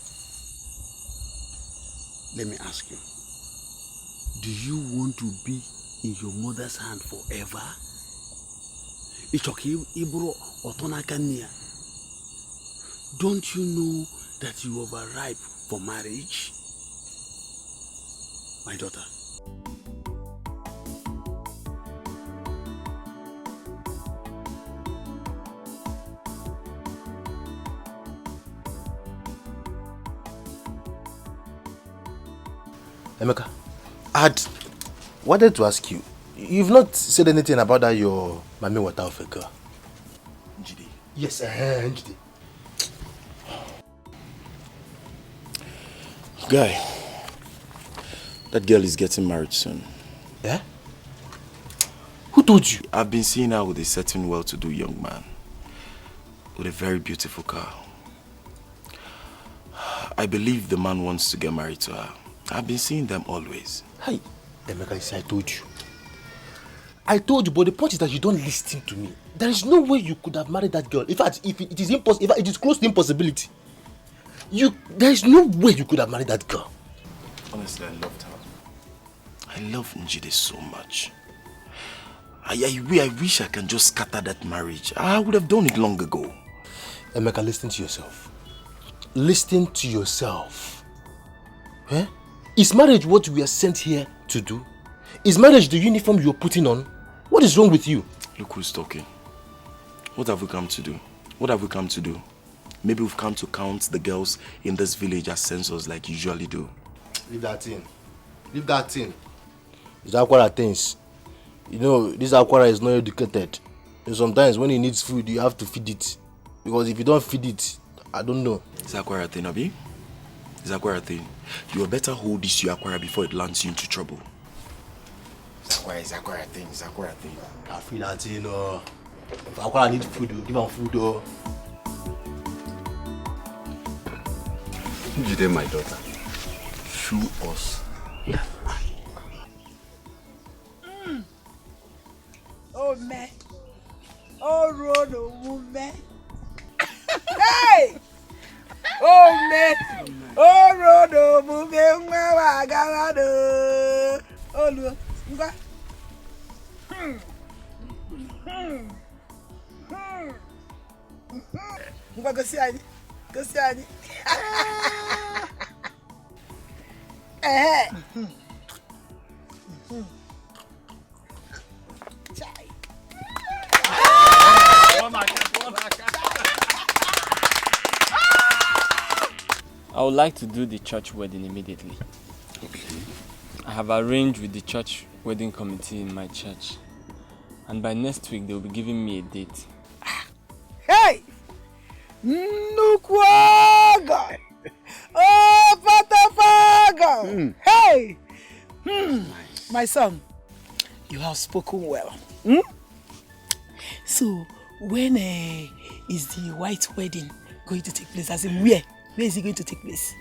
Let me ask you, do you want to be in your mother's hand forever? Don't you know that you are overripe for marriage? My daughter. Emeka, I had wanted to ask you, you've not said anything about that your Mami water of a girl. Njide. Yes, Njide. Guy, that girl is getting married soon. Yeah? Who told you? I've been seeing her with a certain well-to-do young man with a very beautiful car. I believe the man wants to get married to her. I've been seeing them always. Hey, Emeka, I told you. I told you, but the point is that you don't listen to me. There is no way you could have married that girl. In fact, if it is impossible, it is close to impossibility. There is no way you could have married that girl. Honestly, I loved her. I love Njide so much. I wish I can just scatter that marriage. I would have done it long ago. Emeka, listen to yourself. Listen to yourself. Eh? Is marriage what we are sent here to do? Is marriage the uniform you're putting on? What is wrong with you? Look who's talking. What have we come to do? What have we come to do? Maybe we've come to count the girls in this village as censors like you usually do. Leave that thing. Leave that thing. It's Akwara things. You know, this Akwara is not educated. And sometimes when he needs food, you have to feed it. Because if you don't feed it, I don't know. It's Akwara thing, Abi? It's Akwara thing. You better hold this to Akwara before it lands you into trouble. It's Akwara thing, it's Akwara thing. I feel that thing, if Akwara needs food, give him food, Jide, my daughter, show us. Oh man. Oh Road, oh man. Hey! Oh man. Oh Road, oh man. Oh look. Go see Ani. Go see Ani. I would like to do the church wedding immediately. Okay. I have arranged with the church wedding committee in my church. And by next week, they will be giving me a date. Hey! Nukwaga! Oh, Patafaga! Hey! Nice. My son, you have spoken well. So, when is the white wedding going to take place? As in where? Where is it going to take place?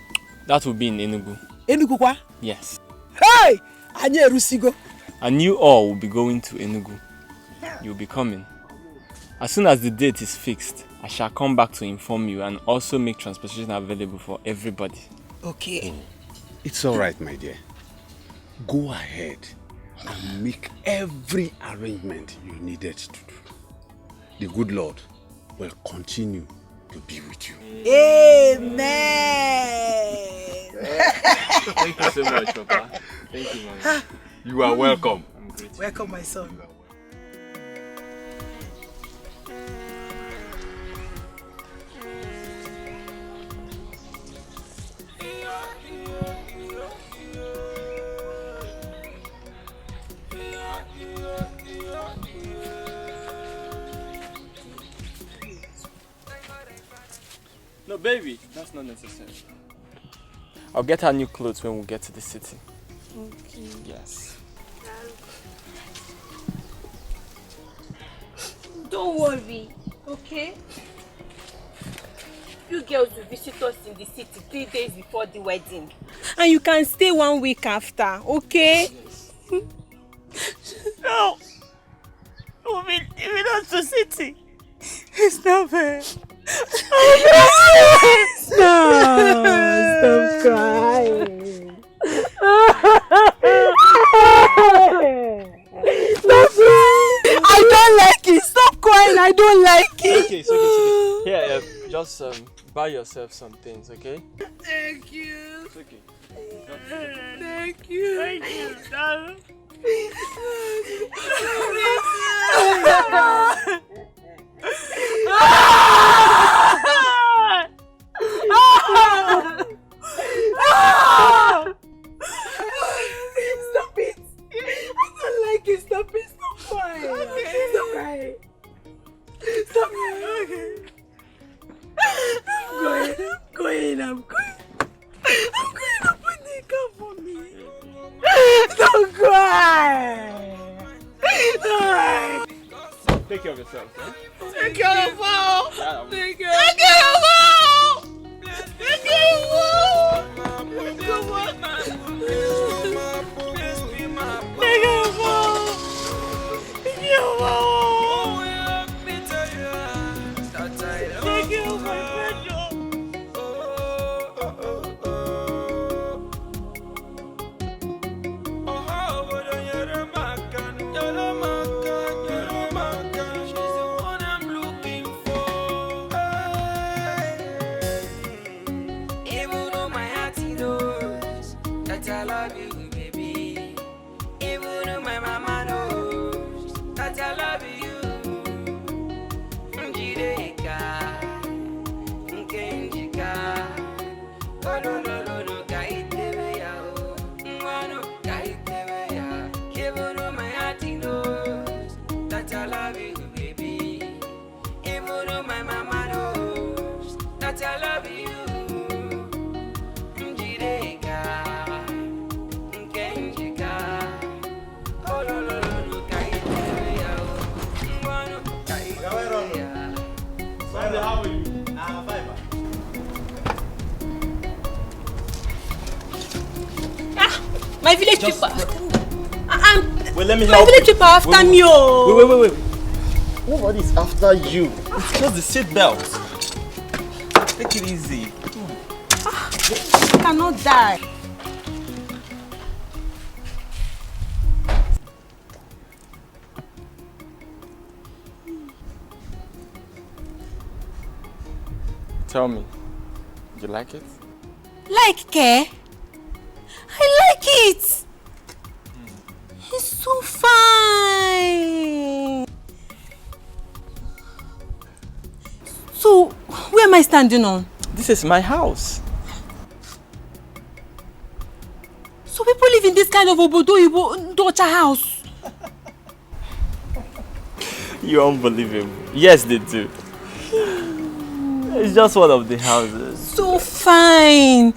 That will be in Enugu. Enugu kwa? Yes. Hey! Anye Rusigo. And you all will be going to Enugu. You'll be coming. As soon as the date is fixed, I shall come back to inform you and also make transportation available for everybody. Okay. It's all right, my dear. Go ahead and make every arrangement you needed to do. The good Lord will continue to be with you. Amen. Thank you so much, Papa. Thank you, Mama. You are welcome. I'm grateful. Welcome, my son. No, baby, that's not necessary. I'll get her new clothes when we get to the city. Okay. Yes. Don't worry, okay? You girls will visit us in the city 3 days before the wedding. And you can stay 1 week after, okay? No. We'll not to city. It's not fair. Stop crying. Stop crying. I don't like it. Stop crying. I don't like it. Okay, it's okay. Here, just buy yourself some things, okay? Thank you. It's okay. Thank you. Thank you, darling. Stop it! I don't like it. Stop it. Stop crying. Okay. Stop crying. Stop crying. Okay. I'm going. I'm going. Open the cup for me. Don't cry. Take care of yourself, huh? Take care of all. Take care of all. love you, baby. Even though my mama knows that I love you. Njideka, Nkenjika, oh no no no no, kaitebe ya oh, mwano kaitebe ya. Even though my heart knows that I love you, baby. Even though my mama knows that I love you. How are you? My village people. Well, let me my help village you. people are after me. Oh. Wait. Nobody is after you. It's just the seat belt. Take it easy. I cannot die. Tell me, you like it? Like Ke? I like it. It's so fine. So, where am I standing on? This is my house. So people live in this kind of Obodo Docha house? You're unbelievable. Yes, they do. It's just one of the houses. So fine.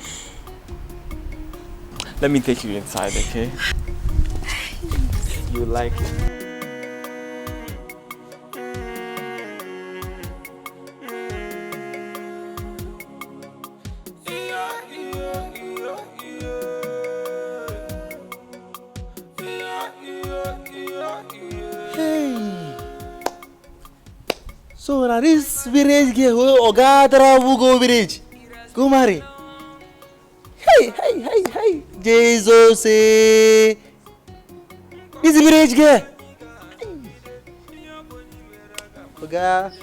Let me take you inside, okay? You like it. So now this village girl, Oga travel go village, go marry. Hey, Jesus say, this village girl. Oga,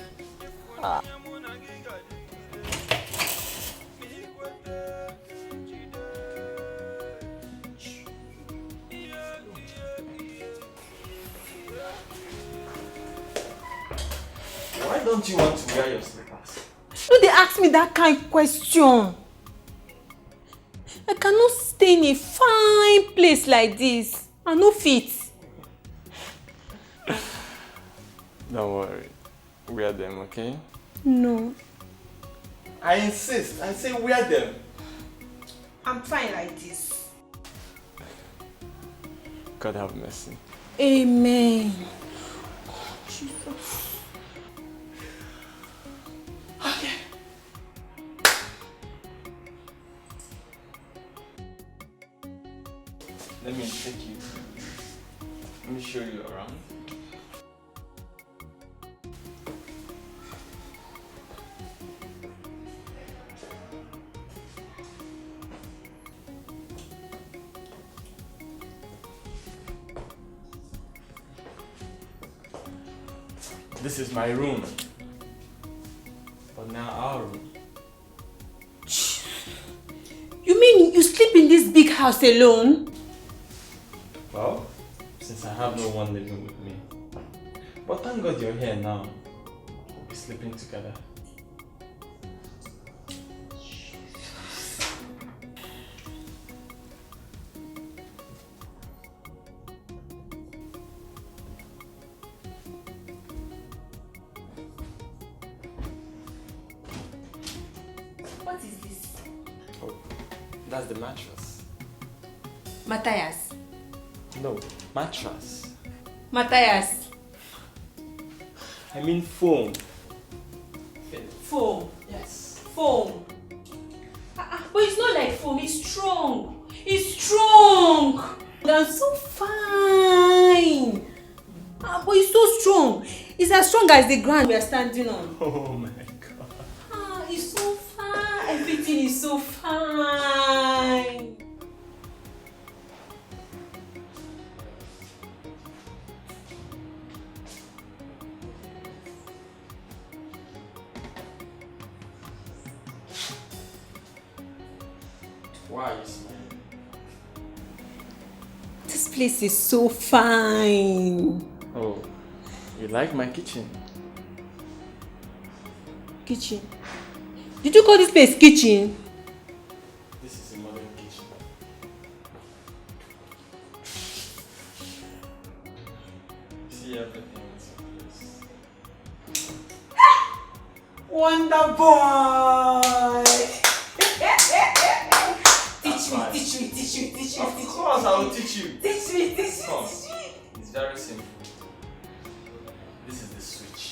Why don't you want to wear your slippers? Don't they ask me that kind of question? I cannot stay in a fine place like this. I no fit. Don't worry. Wear them, okay? No. I insist. I say wear them. I'm fine like this. God have mercy. Amen. Jesus. Okay. Let me take you. Let me show you around. This is my room. But now our room. You mean you sleep in this big house alone? Well, since I have no one living with me. But thank God you're here now. We'll be sleeping together. What is this? Oh, that's the mattress. Matthias. No, mattress. Matthias. I mean foam. Foam. Yes. Foam. But it's not like foam, it's strong. It's strong. I'm so fine. But it's so strong. It's as strong as the ground we are standing on. Oh my God. It's so fine. Everything is so fine. Why are you smiling? place is so fine. Oh, you like my kitchen? Kitchen? Did you call this place kitchen? This is a modern kitchen. See everything in this place. Wonder boy! Teach me. Of course, I will teach you. Teach me. Come. It's very simple. This is the switch.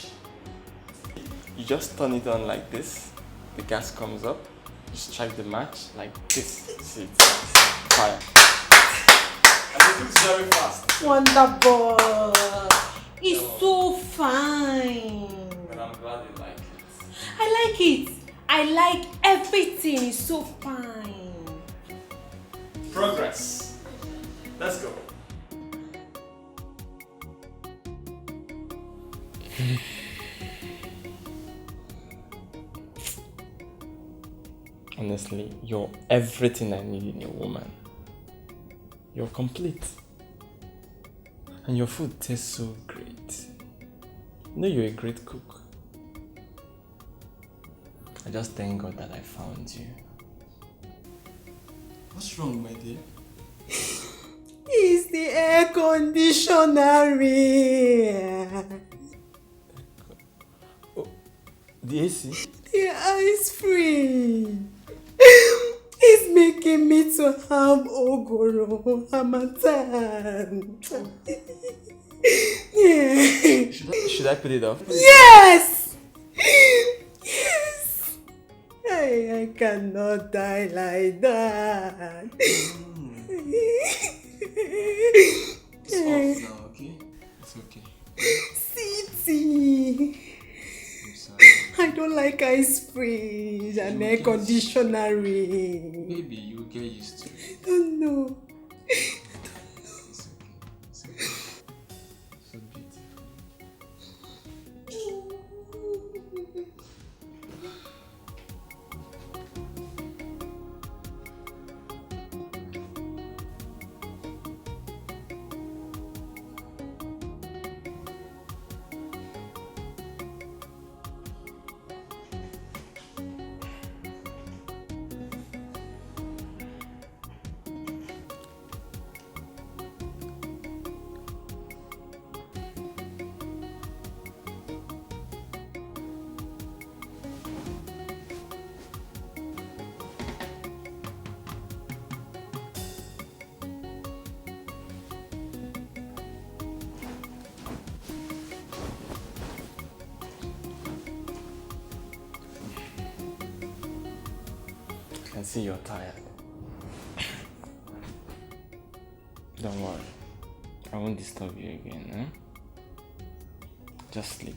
You just turn it on like this. The gas comes up. You strike the match like this. See, it's fire. And it cooks very fast. Wonder boy! It's so fine. But I'm glad you like it. I like it. I like everything. It's so fine. Progress. Let's go. Honestly, you're everything I need in a woman. You're complete. And your food tastes so great. You know you're a great cook. I just thank God that I found you. What's wrong, my dear? It's the air conditioner. Oh, the AC? The ice free. It's making me to have ogoro hamatan. Yeah. Should I put it off? Yes! Yes! I cannot die like that. It's off now, okay? It's okay. City. I don't like ice freeze and air conditioner. Maybe you'll get used to it. I don't know. It's okay. So beautiful. I can see you're tired. Don't worry. I won't disturb you again, eh? Just sleep.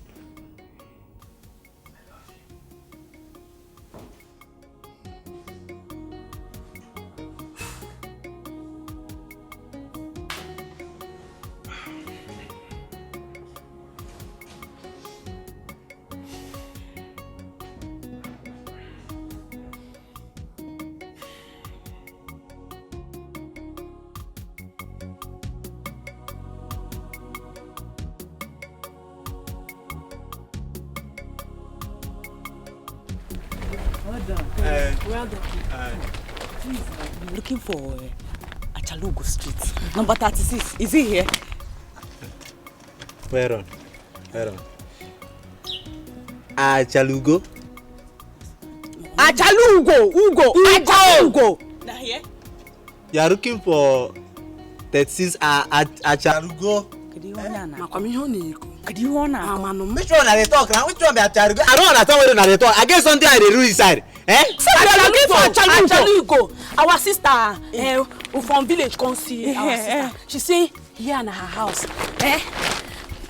Well done. Please, I'm looking for Achalugo Street. Number 36. Is he here? Where on? Achalugo? Ugo! Now here? You are looking for 36 Achalugo? Which one are they talk now? Which one be Achalugo? I don't understand what they talk. I get something I do inside. Eh? We are looking for Achalugo. Our sister from village come see our sister. She say here in her house.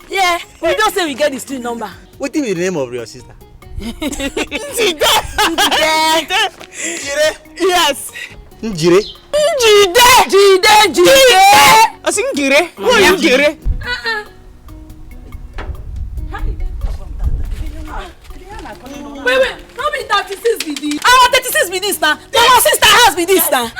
Yeah, we don't say we get the street number. What is the name of your sister? Njide. Yes. Njire? Jide. I sing Njire. Who is Njire? Wait, how many 36 be this? Our 36 be this now. Our sister house be this now.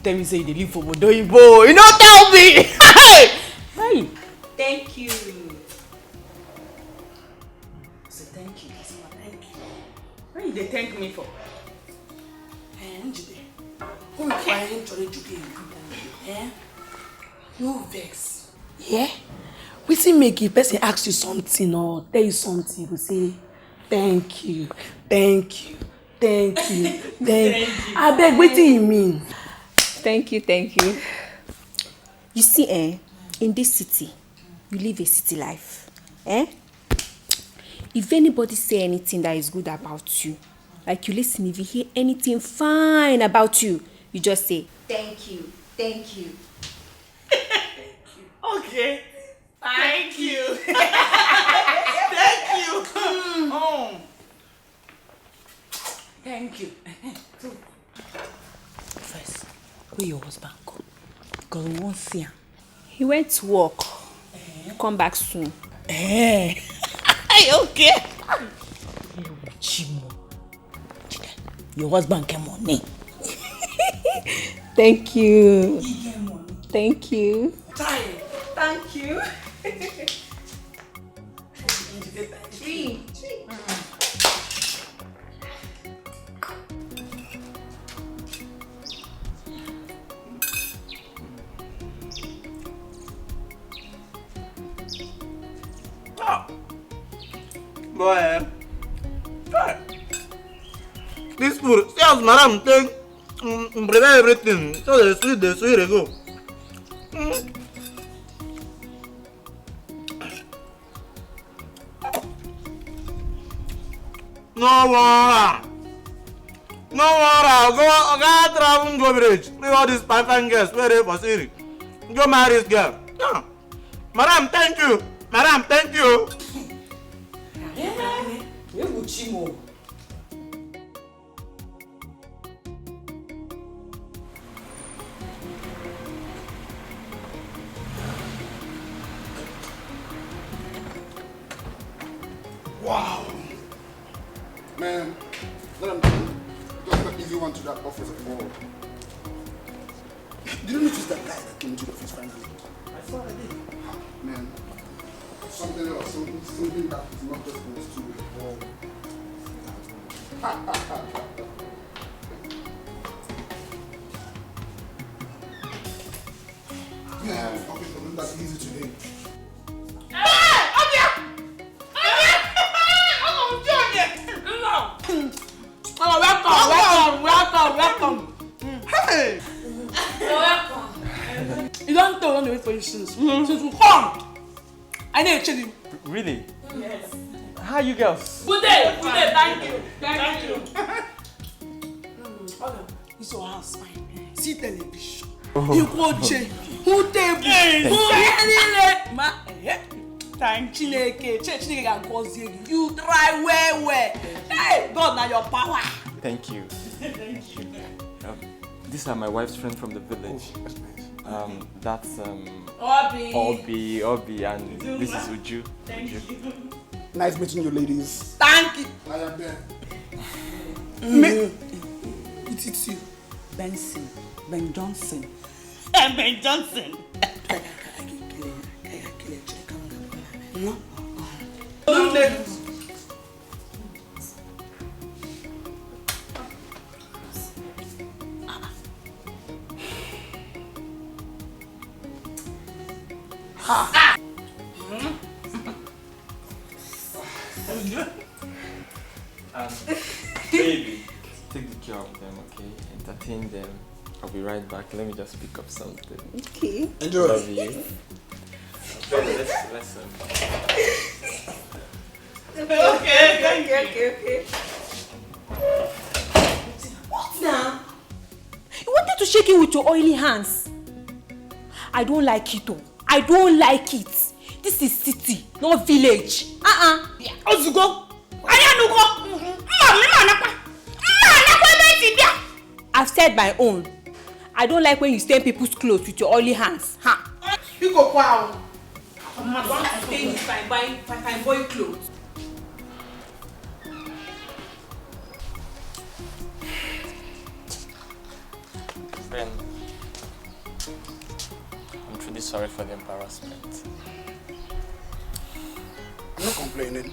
Tell me say you live for Modoibo. You know, tell me. Hey. Thank you. Say thank you. Thank you. What did they thank me for? Who is buying to the no vex. Yeah? We see make a person ask you something or tell you something, you say thank you, thank you, thank you, thank you. I beg, what do you mean? Thank you. You see, in this city, you live a city life. If anybody say anything that is good about you, like you listen, if you hear anything fine about you, you just say, thank you. Okay. Thank you. Thank you. Thank you. First, where your husband go? Because we won't see him. He went to work. Come back soon. Okay. Chimo. Your husband came on me. Thank you. He came on me. Thank you. Thank you. Tree. Boy, this food, see as madam take prepare everything. So the sweet they go. No worry. Go travel go village. Leave all these fine girls where they for Siri. Go marry this girl. Yeah. Madam, thank you. Wow. Man, let him just an easy one to that office before. Did you notice that guy that came into the office finally? I saw it. Man, something else, something that is not just in the studio. Man, office wasn't that easy today. Welcome. Hey! Welcome. You don't tell on the way for you since we come. I need to check you. Really? Yes. How are you girls? Good day. Thank you. Okay. This is your house, fine. See television. You watch it. Who table? Thank you. Chineke, you try well. Hey, God, now your power. Thank you. These are my wife's friends from the village. That's Obi, and this is Uju. Thank you. Nice meeting you, ladies. Thank you. I am there. It's you. Ben Johnson. Baby, take the care of them, okay? Entertain them. I'll be right back. Let me just pick up something. Okay. Enjoy. Love you. Let's Okay. What now? You wanted to shake it with your oily hands. I don't like it though. I don't like it. This is city, not village. Ozugo. I've said my own. I don't like when you stain people's clothes with your oily hands. You go wow. I'm not going to stain if I buy clothes. Ben, I'm truly sorry for the embarrassment. I'm not complaining.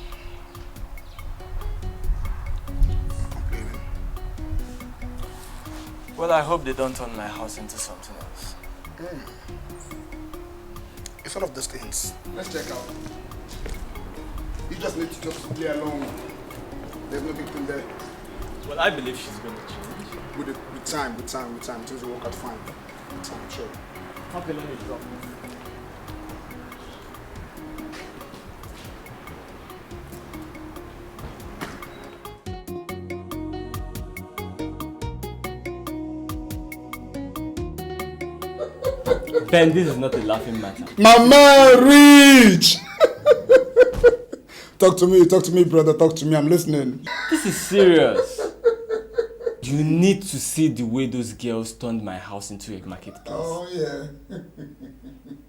Well, I hope they don't turn my house into something else. It's one of those things. Let's check out. You just need to just play along. There's no big thing there. Well, I believe she's going to change. With time, things will work out fine. I'm sure. Okay, let me drop. Ben, this is not a laughing matter. My man, Rich! Talk to me, brother. Talk to me. I'm listening. This is serious. You need to see the way those girls turned my house into a marketplace. Oh, yeah.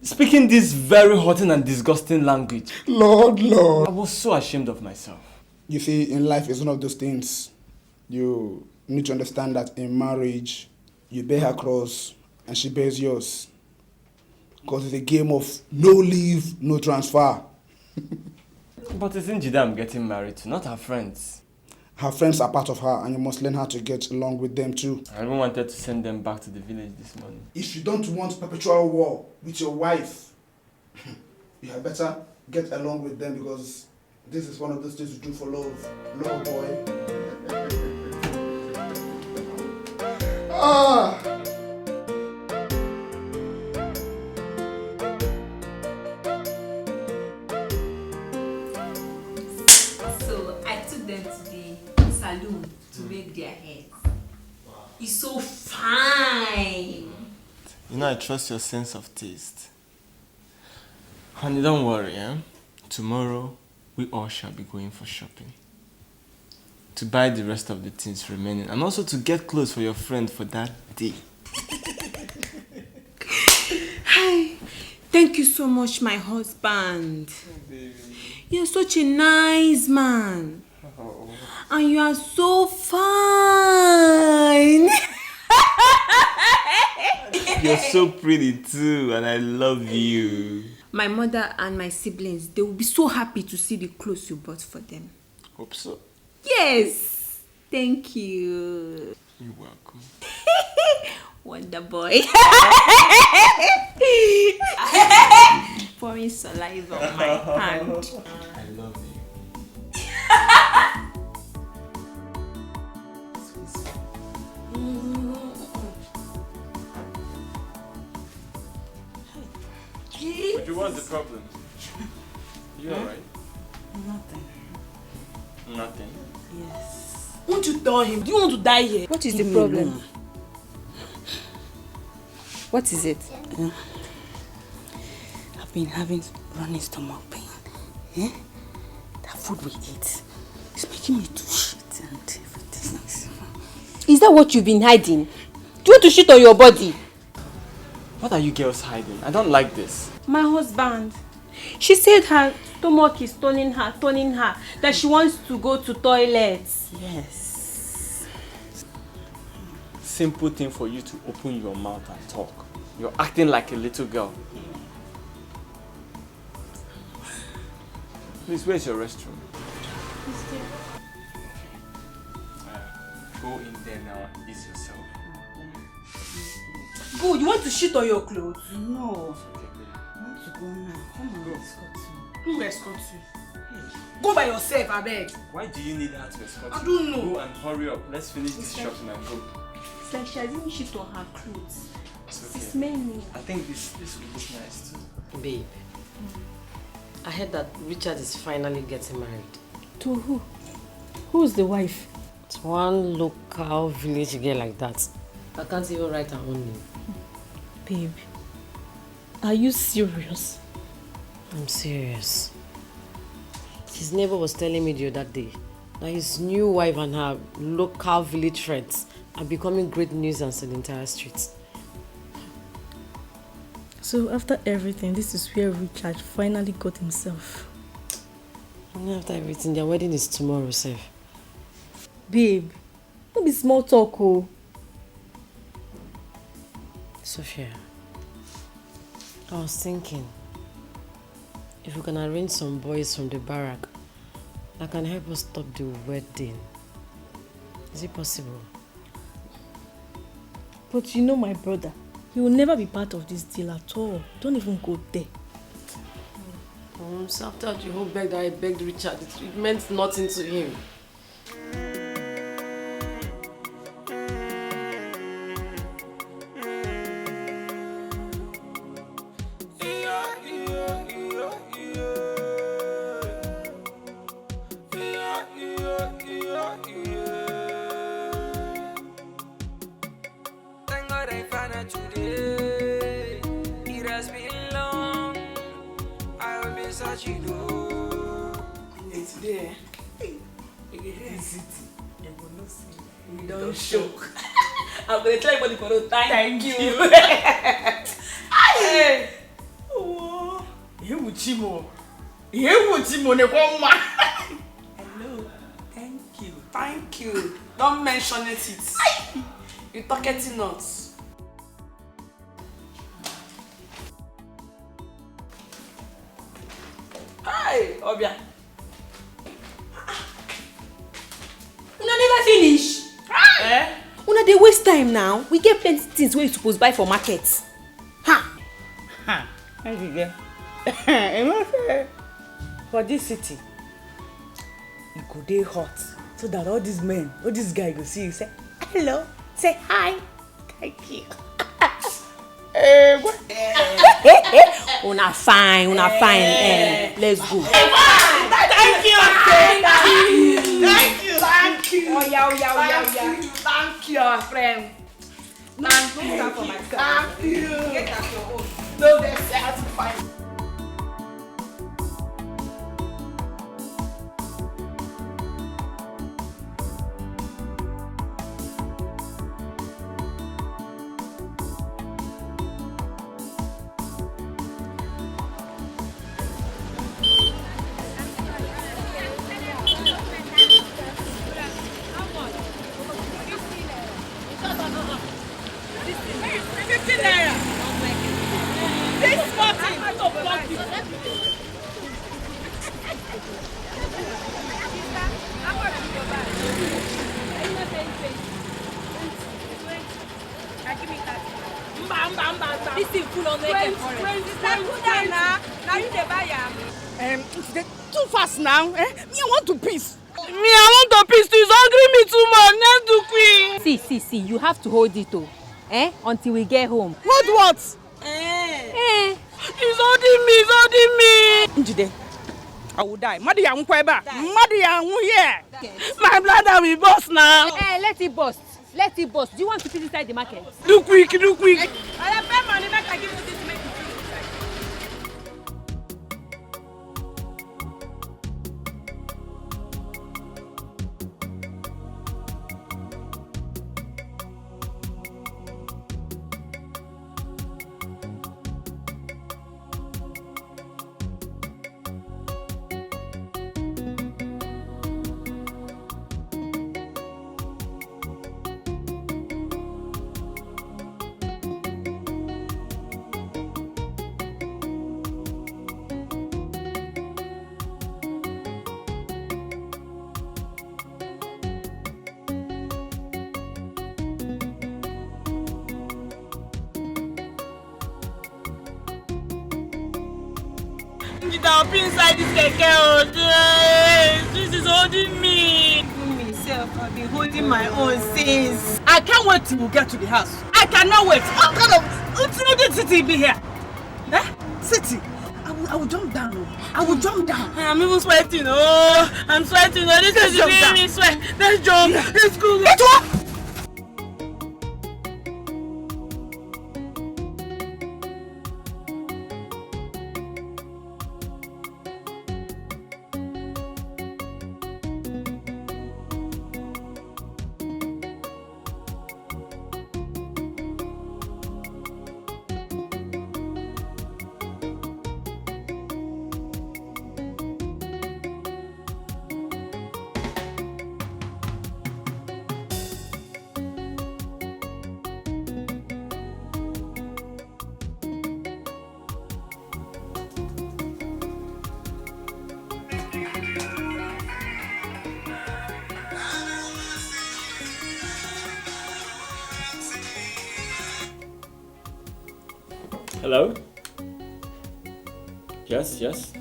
Speaking this very hurting and disgusting language. Lord. I was so ashamed of myself. You see, in life, it's one of those things. You need to understand that in marriage, you bear her cross and she bears yours. Because it's a game of no leave, no transfer. But it's Njide I'm getting married to, not her friends. Her friends are part of her, and you must learn how to get along with them too. I even wanted to send them back to the village this morning. If you don't want perpetual war with your wife, you had better get along with them, because this is one of those things you do for love. Love, boy. So I took them to the salon to make their hair. It's so fine. You know, I trust your sense of taste. Honey, don't worry, eh? Tomorrow, we all shall be going for shopping. To buy the rest of the things remaining, and also to get clothes for your friend for that day. Hi. Thank you so much, my husband. Oh, baby. You're such a nice man. Oh. And you are so fine. You're so pretty too, and I love you. My mother and my siblings, they will be so happy to see the clothes you bought for them. Hope so. Yes. Thank you. You're welcome. Wonder boy. Pouring saliva on my hand. I love you. But what's the problem? You alright? Nothing. Nothing. Yes. Won't you tell him? Do you want to die here? What is the problem? What is it? I've been having running stomach pain. Eh? That food we eat is making me to shit and everything. Is that what you've been hiding? Do you want to shit on your body? What are you girls hiding? I don't like this. My husband. She said her stomach is turning her, that she wants to go to toilets. Yes. Simple thing for you to open your mouth and talk. You're acting like a little girl. Please, where's your restroom? Go in there now and ease yourself. Go, you want to shit on your clothes? No. I want to go now. Come on, escort me. Who escort you? Go by yourself, I beg. Why do you need her to escort you? I don't know. Go and hurry up. Let's finish this shopping and go. It's like she hasn't shit on her clothes. It's okay. It's many. I think this will look nice too. Babe, I heard that Richard is finally getting married. To who? Who's the wife? It's one local village girl like that. I can't even write her own name. Babe, are you serious? I'm serious. His neighbor was telling me the other day that his new wife and her local village friends are becoming great nuisance in the entire streets. So after everything, this is where Richard finally got himself. And after everything, their wedding is tomorrow, sir. Babe, don't be small talk, oh. Sophia, I was thinking if we can arrange some boys from the barrack that can help us stop the wedding. Is it possible? But you know my brother, he will never be part of this deal at all. Don't even go there. So after the whole beg that I begged Richard, it meant nothing to him. Thank God I found her today. It has been long. I will be searching though. It's there. We don't show. I'm gonna tell everybody for the thank you. Hey. Oh. Hello. Thank you. Don't mention it. You talking nuts. Hi, Obia. Una never finish. Eh? Una dey waste time now. We get plenty things wey you suppose buy for market. For this city, you go dey hot so that all these men, all these guys go see you say hello, say hi, thank you. Una fine. Let's go. Thank you. Oh yeah. Thank you, our friend. Thank you for my car. Thank you. Get at your own. No, they're satisfied. This thing full of naked forest. Now you dey buy am. Too fast now. Me, I want to piss. Me, I want to piss too. It's hungry me too much. Let's do quick. See, you have to hold it oh. Until we get home. What? He's holding me. Njide, I will die. Madi ya nkweba. Madi ya here. My bladder will burst now. Let it burst. Do you want to fit inside the market? Do quick. I pay money make I give you this make you I'll be inside this keke. This is holding me. Myself, I've been holding my own since. I can't wait till we get to the house. I cannot wait. What kind of city be here? City? I will jump down. I will jump down. I'm even sweating. Oh, I'm sweating. Oh, this is making me sweat. Let's jump. Yeah. Let's go. Let's go. Hello? Yes, yes.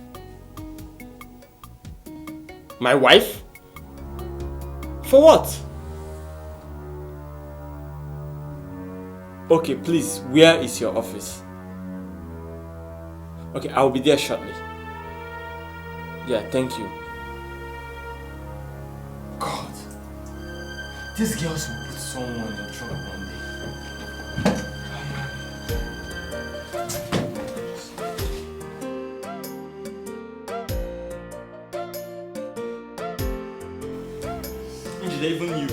My wife? For what? Okay, please, where is your office? Okay, I'll be there shortly. Yeah, thank you. God, these girls will put someone in trouble one day. Even you.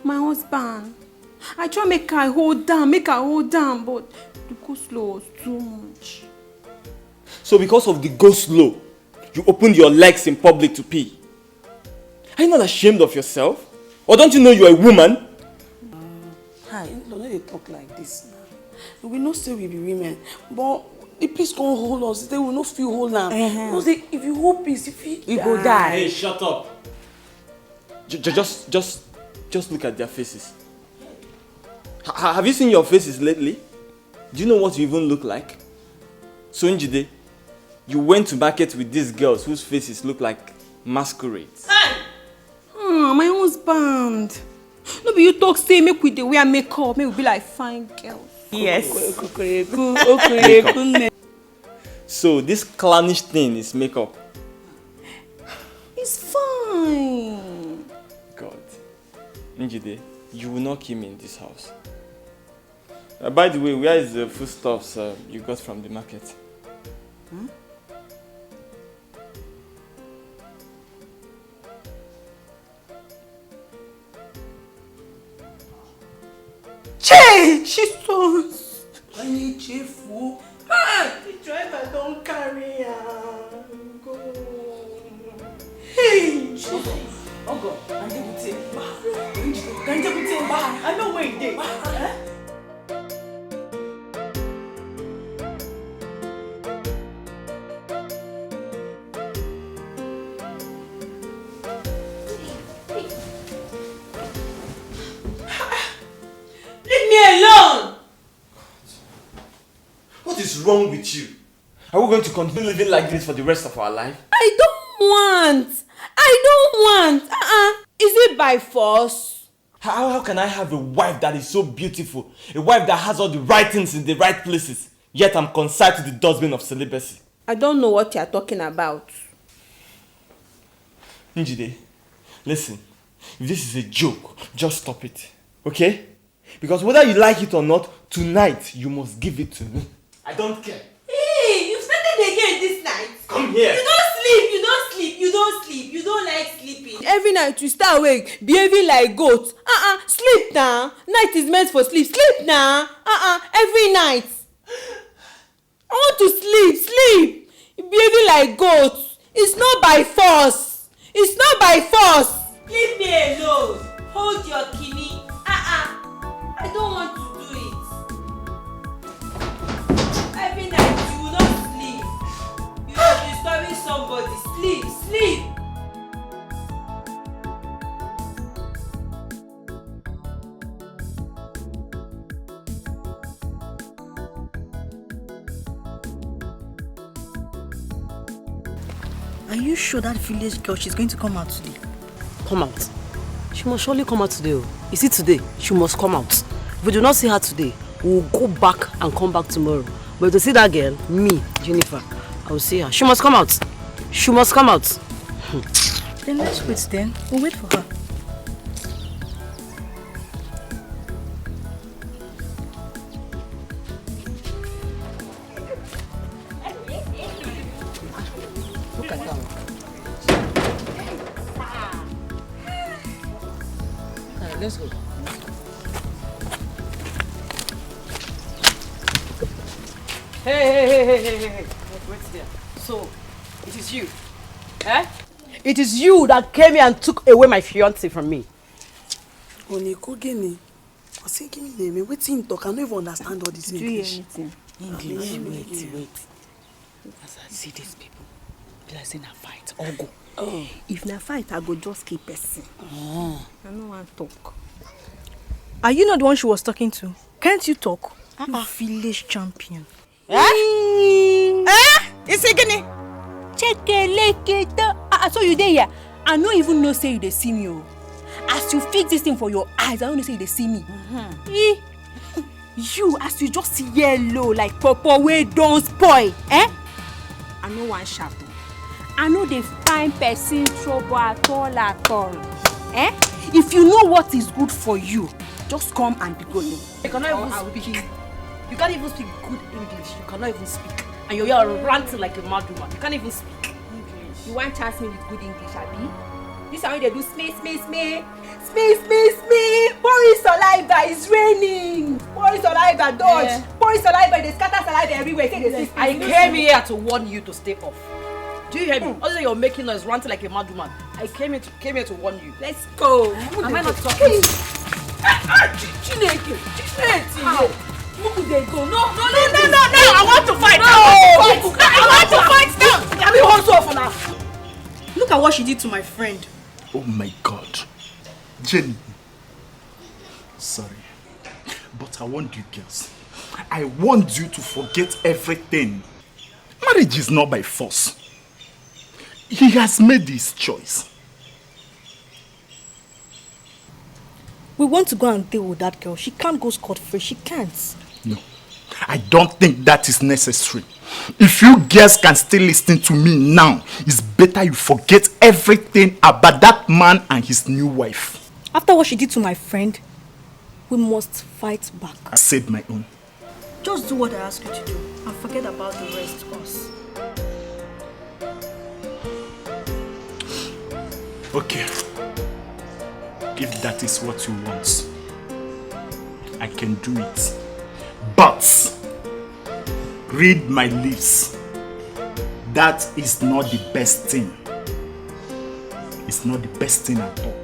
My husband. I try make her hold down, but the go slow was too much. So because of the go slow, you opened your legs in public to pee? Are you not ashamed of yourself? Or don't you know you're a woman? Hi, don't let it talk like this now. We know say we be women, but the peace can't hold us. They will not feel hold now. Because if you hold peace, you go die. Hey, shut up. Just look at their faces. Have you seen your faces lately? Do you know what you even look like? So Njide, you went to market with these girls whose faces look like masquerades. Hey! My husband. No be you talk say make we dey wear makeup, make we be like fine girls. Yes. So this clownish thing is makeup. It's fine. God. Njide, you will not kill me in this house. By the way, where is the foodstuffs you got from the market? Che! Jesus! I need cheerful. The driver don't carry am. Go. Hey! Oh God, I need to take back. I know where it is. Leave me alone! What is wrong with you? Are we going to continue living like this for the rest of our life? I don't want. Is it by force? How can I have a wife that is so beautiful? A wife that has all the right things in the right places, yet I'm consigned to the dustbin of celibacy? I don't know what you're talking about. Njide, listen. If this is a joke, just stop it. Okay? Because whether you like it or not, tonight you must give it to me. I don't care. Hey, you started again this night. Come here. You don't like sleeping. Every night you stay awake, behaving like goat. Sleep now. Night is meant for sleep. Sleep now. Every night. I want to sleep. Behaving like goat. It's not by force. Leave me alone. Hold your kidney. I don't want to do it. Every night you will not sleep. You are disturbing somebody. Sleep. Are you sure that village girl, she's going to come out today? Come out? She must surely come out today. Is it today? She must come out. If we do not see her today, we will go back and come back tomorrow. But to see that girl, me, Jennifer, I will see her. She must come out. She must come out. Then let's wait then. We'll wait for her. Look at that one. Let's go. Hey. Wait there. So, it is you. Eh? It is you that came here and took away my fiancé from me. Oniko gini. I say give me name. Wetin talk? I don't even understand all this English. English. Wait. As I see these people, they are saying a fight. Or go. Oh. If na fight, I go just keep person. Oh. I no want talk. Are you not the one she was talking to? Can't you talk? You village champion. Is it gini? So you there here? I no even know say you dey see me. As you fix this thing for your eyes, I don't know say you dey see me. You, as you just yellow like purple wey don spoil, I no wan sharp. I no dey find person trouble at all. If you know what is good for you, just come and be good. You cannot even speak. You can't even speak good English. You cannot even speak. And you're here ranting like a mad woman. You can't even speak English. You want chance me with good English, abi? This is how they do smee. Pouring saliva is raining. Pouring saliva, dodge. Yeah. Pouring saliva, they scatter saliva everywhere. I came here to warn you to stay off. Do you hear me? Although you're making noise, ranting like a mad woman, I came here to warn you. Let's go. Am I not talking? Chineke. No! I want to fight! I mean, hold on for now. Look at what she did to my friend. Oh my God. Jenny. Sorry. But I want you girls. I want you to forget everything. Marriage is not by force. He has made his choice. We want to go and deal with that girl. She can't go scot-free. She can't. No. I don't think that is necessary. If you girls can still listen to me now, it's better you forget everything about that man and his new wife. After what she did to my friend, we must fight back. I said my own. Just do what I ask you to do and forget about the rest of us. Okay. If that is what you want, I can do it. But read my lips. That is not the best thing. It's not the best thing at all.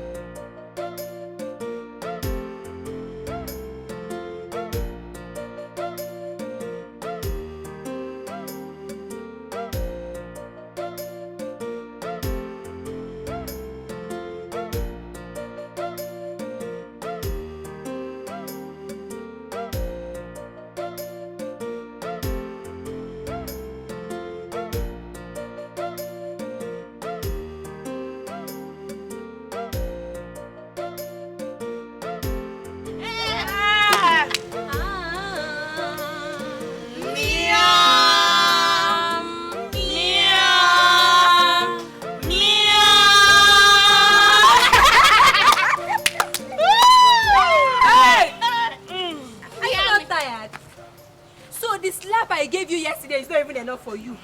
For you,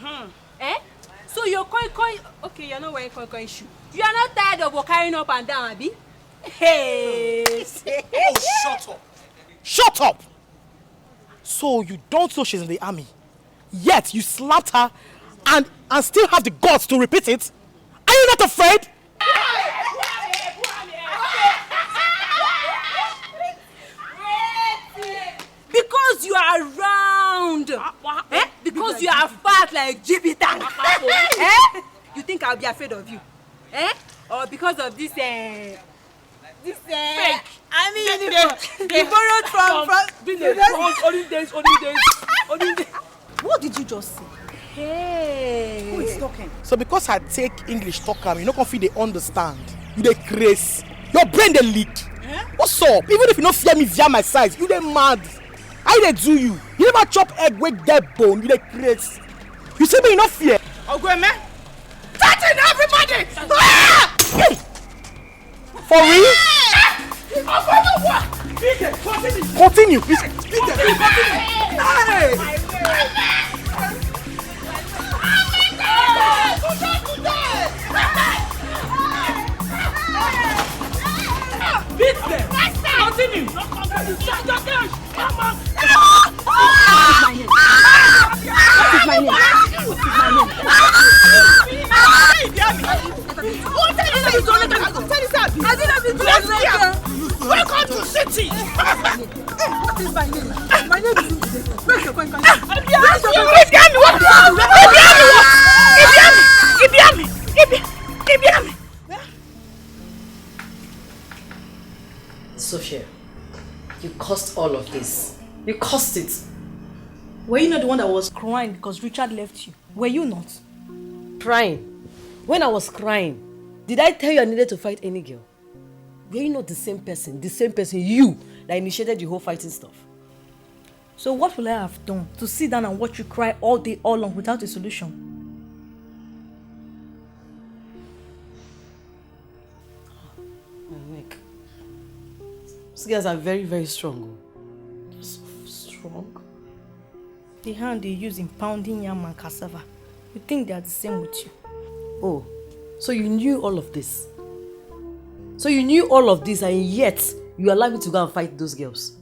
So your coin, okay, you're not wearing coin shoe. You are not tired of carrying up and down, Abi? Hey! Oh, shut up! So you don't know she's in the army, yet you slapped her and still have the guts to repeat it? Are you not afraid? Because you are round. Because you are fat like Jupiter. You think I'll be afraid of you? Or because of this fake? I mean, you borrowed from Only days. What did you just say? Hey. Who is talking? So because I take English talk am, you no confident they understand. You dey craze. Your brain dey leak. What's up? Even if you no fear me via my size, you dey mad. How dey do you? You never chop egg with get bone. You dey craze. You say me you no fear. Ogweme. Touching everybody. For real? Continue. Continue. Beat them. Continue. Come on. What is my name? Welcome to city. What is my name? My name is Ini. Where's your point? Sophia, you caused all of this. You caused it. Were you not the one that was crying because Richard left you? Were you not? Crying? When I was crying, did I tell you I needed to fight any girl? Were you not the same person you that initiated the whole fighting stuff? So what will I have done to sit down and watch you cry all day, all long without a solution? My neck. These girls are very, very strong. They're so strong. The hand they use in pounding yam and cassava. You think they are the same with you? Oh, so you knew all of this? So you knew all of this and yet you allowed me to go and fight those girls?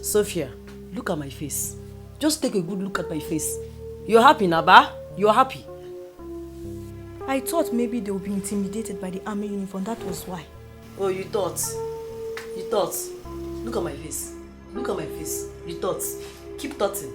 Sophia, look at my face. Just take a good look at my face. You're happy, Naba? You're happy. I thought maybe they would be intimidated by the army uniform. That was why. Oh, you thought? You thought? Look at my face. Look at my face. You thought? Keep thoughting.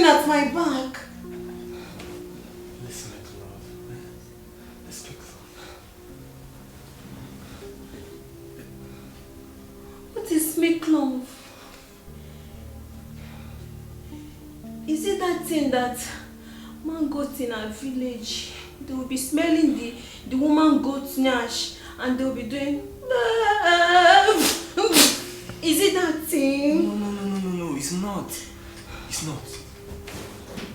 At my back. Listen, love. Let's speak love. What is make love? Is it that thing that man got in our village? They will be smelling the woman goat's nash and they will be doing. Is it that thing? No, it's not. It's not.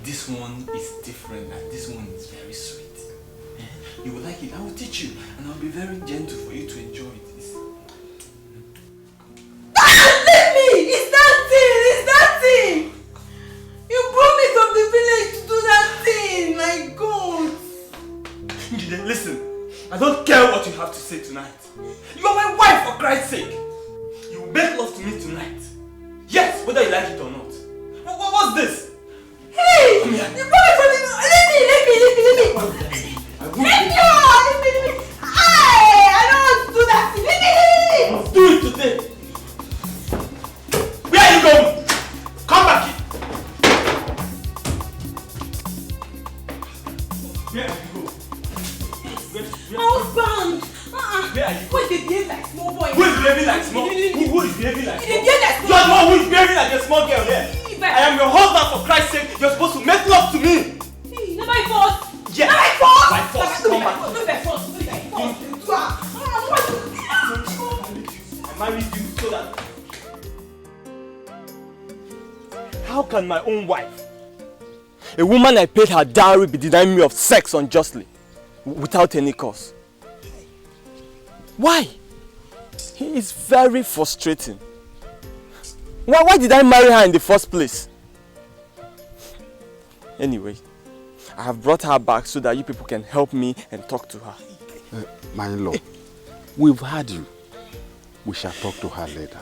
This one is different and this one is very sweet. You will like it. I will teach you and I will be very gentle for you to enjoy it. Leave me! It's that thing! You brought me from the village to do that thing! My God! Njide, listen. I don't care what you have to say tonight. You are my wife, for Christ's sake. You will make love to me tonight. Yes, whether you like it or not. What's this? Hey! You brought me from the... Let me! I don't want to do that thing! I must do it today! Where are you going? Come back here! Where are you going? My husband! Where are you Who is behaving like small boy? Who is behaving like small? Who is behaving like small? You are the one who is behaving like a small girl there. I am your husband, for Christ's sake. You're supposed to make love to me. Not my fault. Yes. Not my fault. My fault. Come back. Not my fault. I married you so that... How can my own wife, a woman I paid her dowry, be denying me of sex unjustly, without any cause? Why? It is very frustrating. Why did I marry her in the first place? Anyway, I have brought her back so that you people can help me and talk to her. My in-law, we've had you. We shall talk to her later.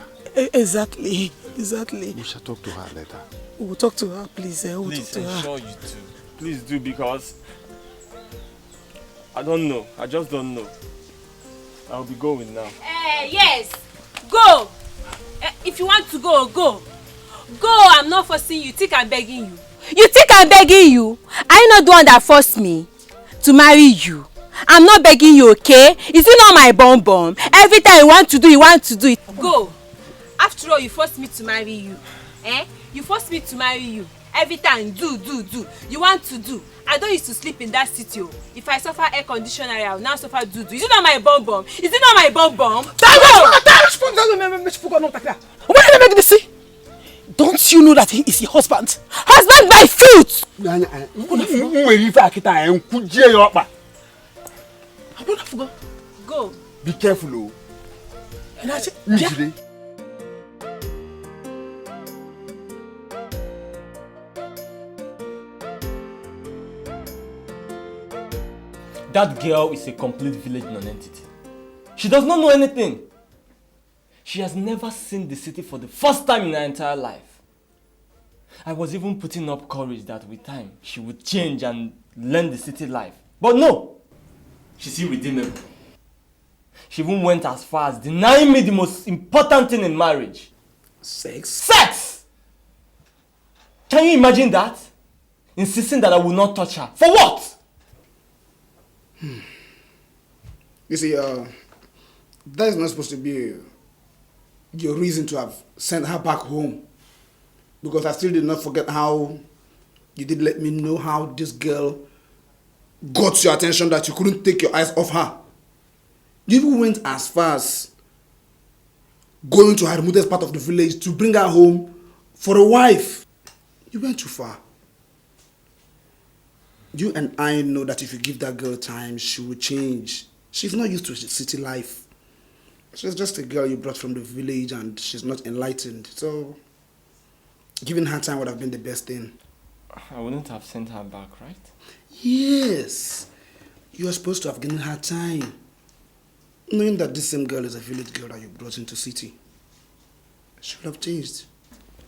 Exactly. We shall talk to her later. We'll talk to her, please. Please, ensure you do. Please do, because I don't know. I just don't know. I'll be going now. Yes. Go. If you want to go, go. Go. I'm not forcing you. Think I'm begging you. You think I'm begging you? Are you not the one that forced me to marry you? I'm not begging you, okay? Is it not my bum? Every time you want to do it. Go. After all, you forced me to marry you. You forced me to marry you. Every time, do. You want to do. I don't used to sleep in that city. If I suffer air conditioner, I will now suffer do. Is it not my bum? Is it not my bum? Don't you know that he is your husband? Husband by fruit! Go. Be careful, That girl is a complete village non-entity. She does not know anything. She has never seen the city for the first time in her entire life. I was even putting up courage that with time she would change and learn the city life. But no! She's irredeemable. She even went as far as denying me the most important thing in marriage. Sex! Can you imagine that? Insisting that I will not touch her. For what? You see, that is not supposed to be your reason to have sent her back home. Because I still did not forget how you did let me know how this girl got your attention that you couldn't take your eyes off her. You even went as far as going to her remotest part of the village to bring her home for a wife. You went too far. You and I know that if you give that girl time, she will change. She's not used to city life. She's just a girl you brought from the village and she's not enlightened. So, giving her time would have been the best thing. I wouldn't have sent her back, right? Yes. You are supposed to have given her time. Knowing that this same girl is a village girl that you brought into city. She would have changed.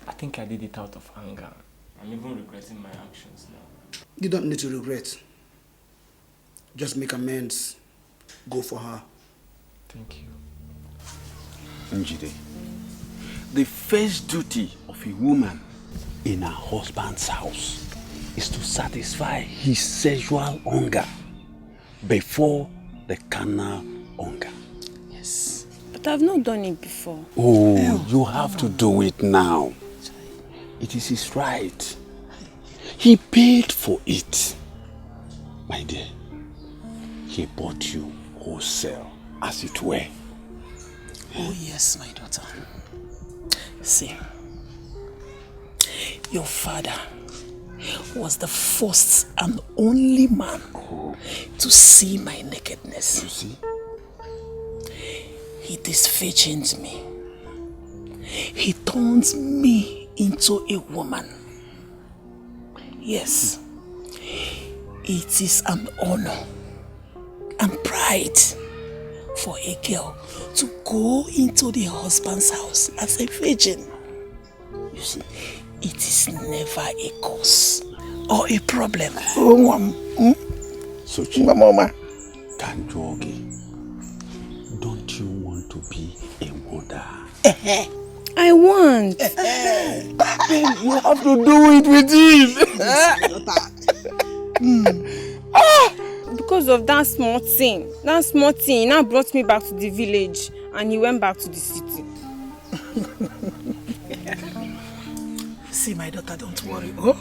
I think I did it out of anger. I'm even regretting my actions now. You don't need to regret. Just make amends. Go for her. Thank you. Njide, the first duty of a woman in her husband's house is to satisfy his sexual hunger before the carnal hunger. Yes. But I've not done it before. Oh, you have to do it now. It is his right. He paid for it. My dear, he bought you wholesale, as it were. Oh yes, my daughter. See, your father was the first and only man to see my nakedness. You see? He disfigures me. He turns me into a woman. Yes, it is an honor and pride for a girl to go into the husband's house as a virgin. You see, it is never a cause or a problem. So, Mama, Kanjogi, don't you want to be a mother? I want. Then you have to do it with him. Because of that small thing now brought me back to the village and he went back to the city. See, my daughter, don't worry. Oh,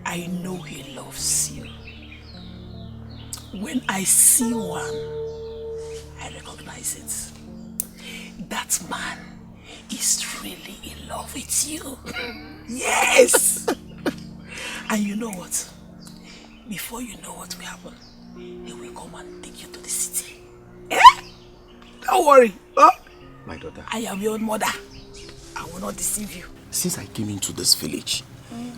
I know he loves you. When I see one, I recognize it. That man is really in love with you. Yes! And you know what? Before you know what will happen, he will come and take you to the city. Don't worry. Oh, My daughter, I am your mother. I will not deceive you. since I came into this village,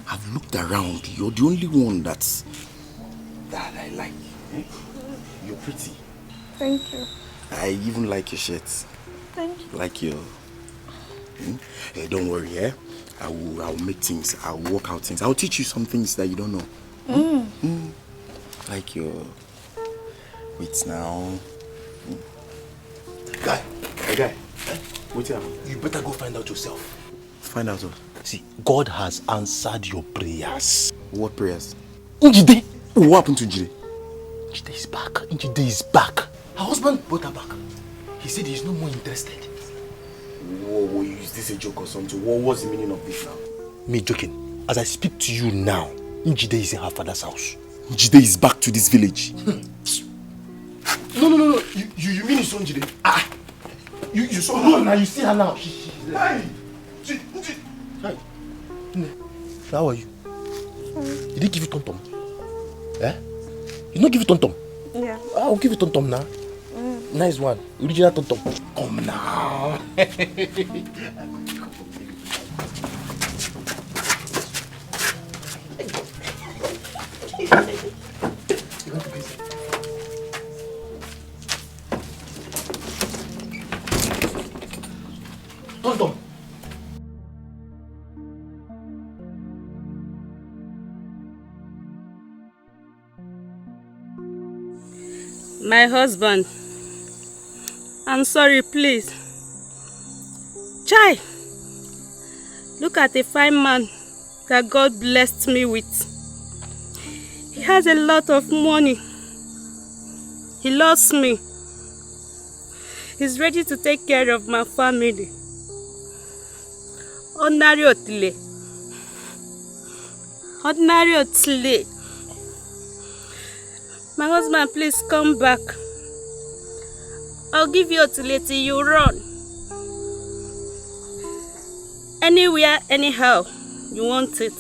I've looked around. You're the only one that I like. Eh? You're pretty. Thank you. I even like your shirt. Thank you. Like your... Hey, don't worry, eh? I'll make things. I'll work out things. I'll teach you some things that you don't know. Like your... Wait now. Guy. Hey, guy. Wait here. You better go find out yourself. Find out what? See, God has answered your prayers. What prayers? Njide. What happened to Njide? Njide is back. Njide is back. Her husband brought her back. He said he's no more interested. Whoa, is this a joke or something? What's the meaning of this now? Me joking. As I speak to you now, Njide is in her father's house. Njide is back to this village. No. You mean it's Njide? You saw her? No, now you see her now. Hey! Hi. How are you? Did he give you tom-tom? Eh? You not give you tom-tom? Yeah. I'll give you tom-tom now. Nice one. Original tom-tom. Come now. Tom-tom. My husband, I'm sorry, please. Chai, look at the fine man that God blessed me with. He has a lot of money. He loves me. He's ready to take care of my family. Ordinary Otile. Ordinary Otile. My husband, please come back. I'll give you Otile till you run. Anywhere, anyhow, you want it.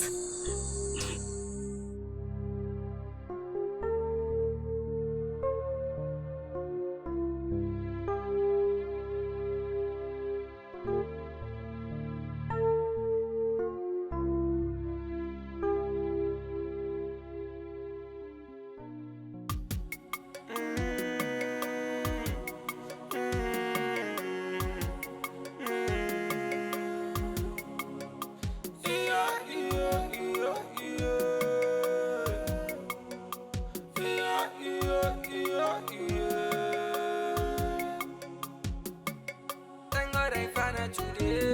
Thank God I found her today.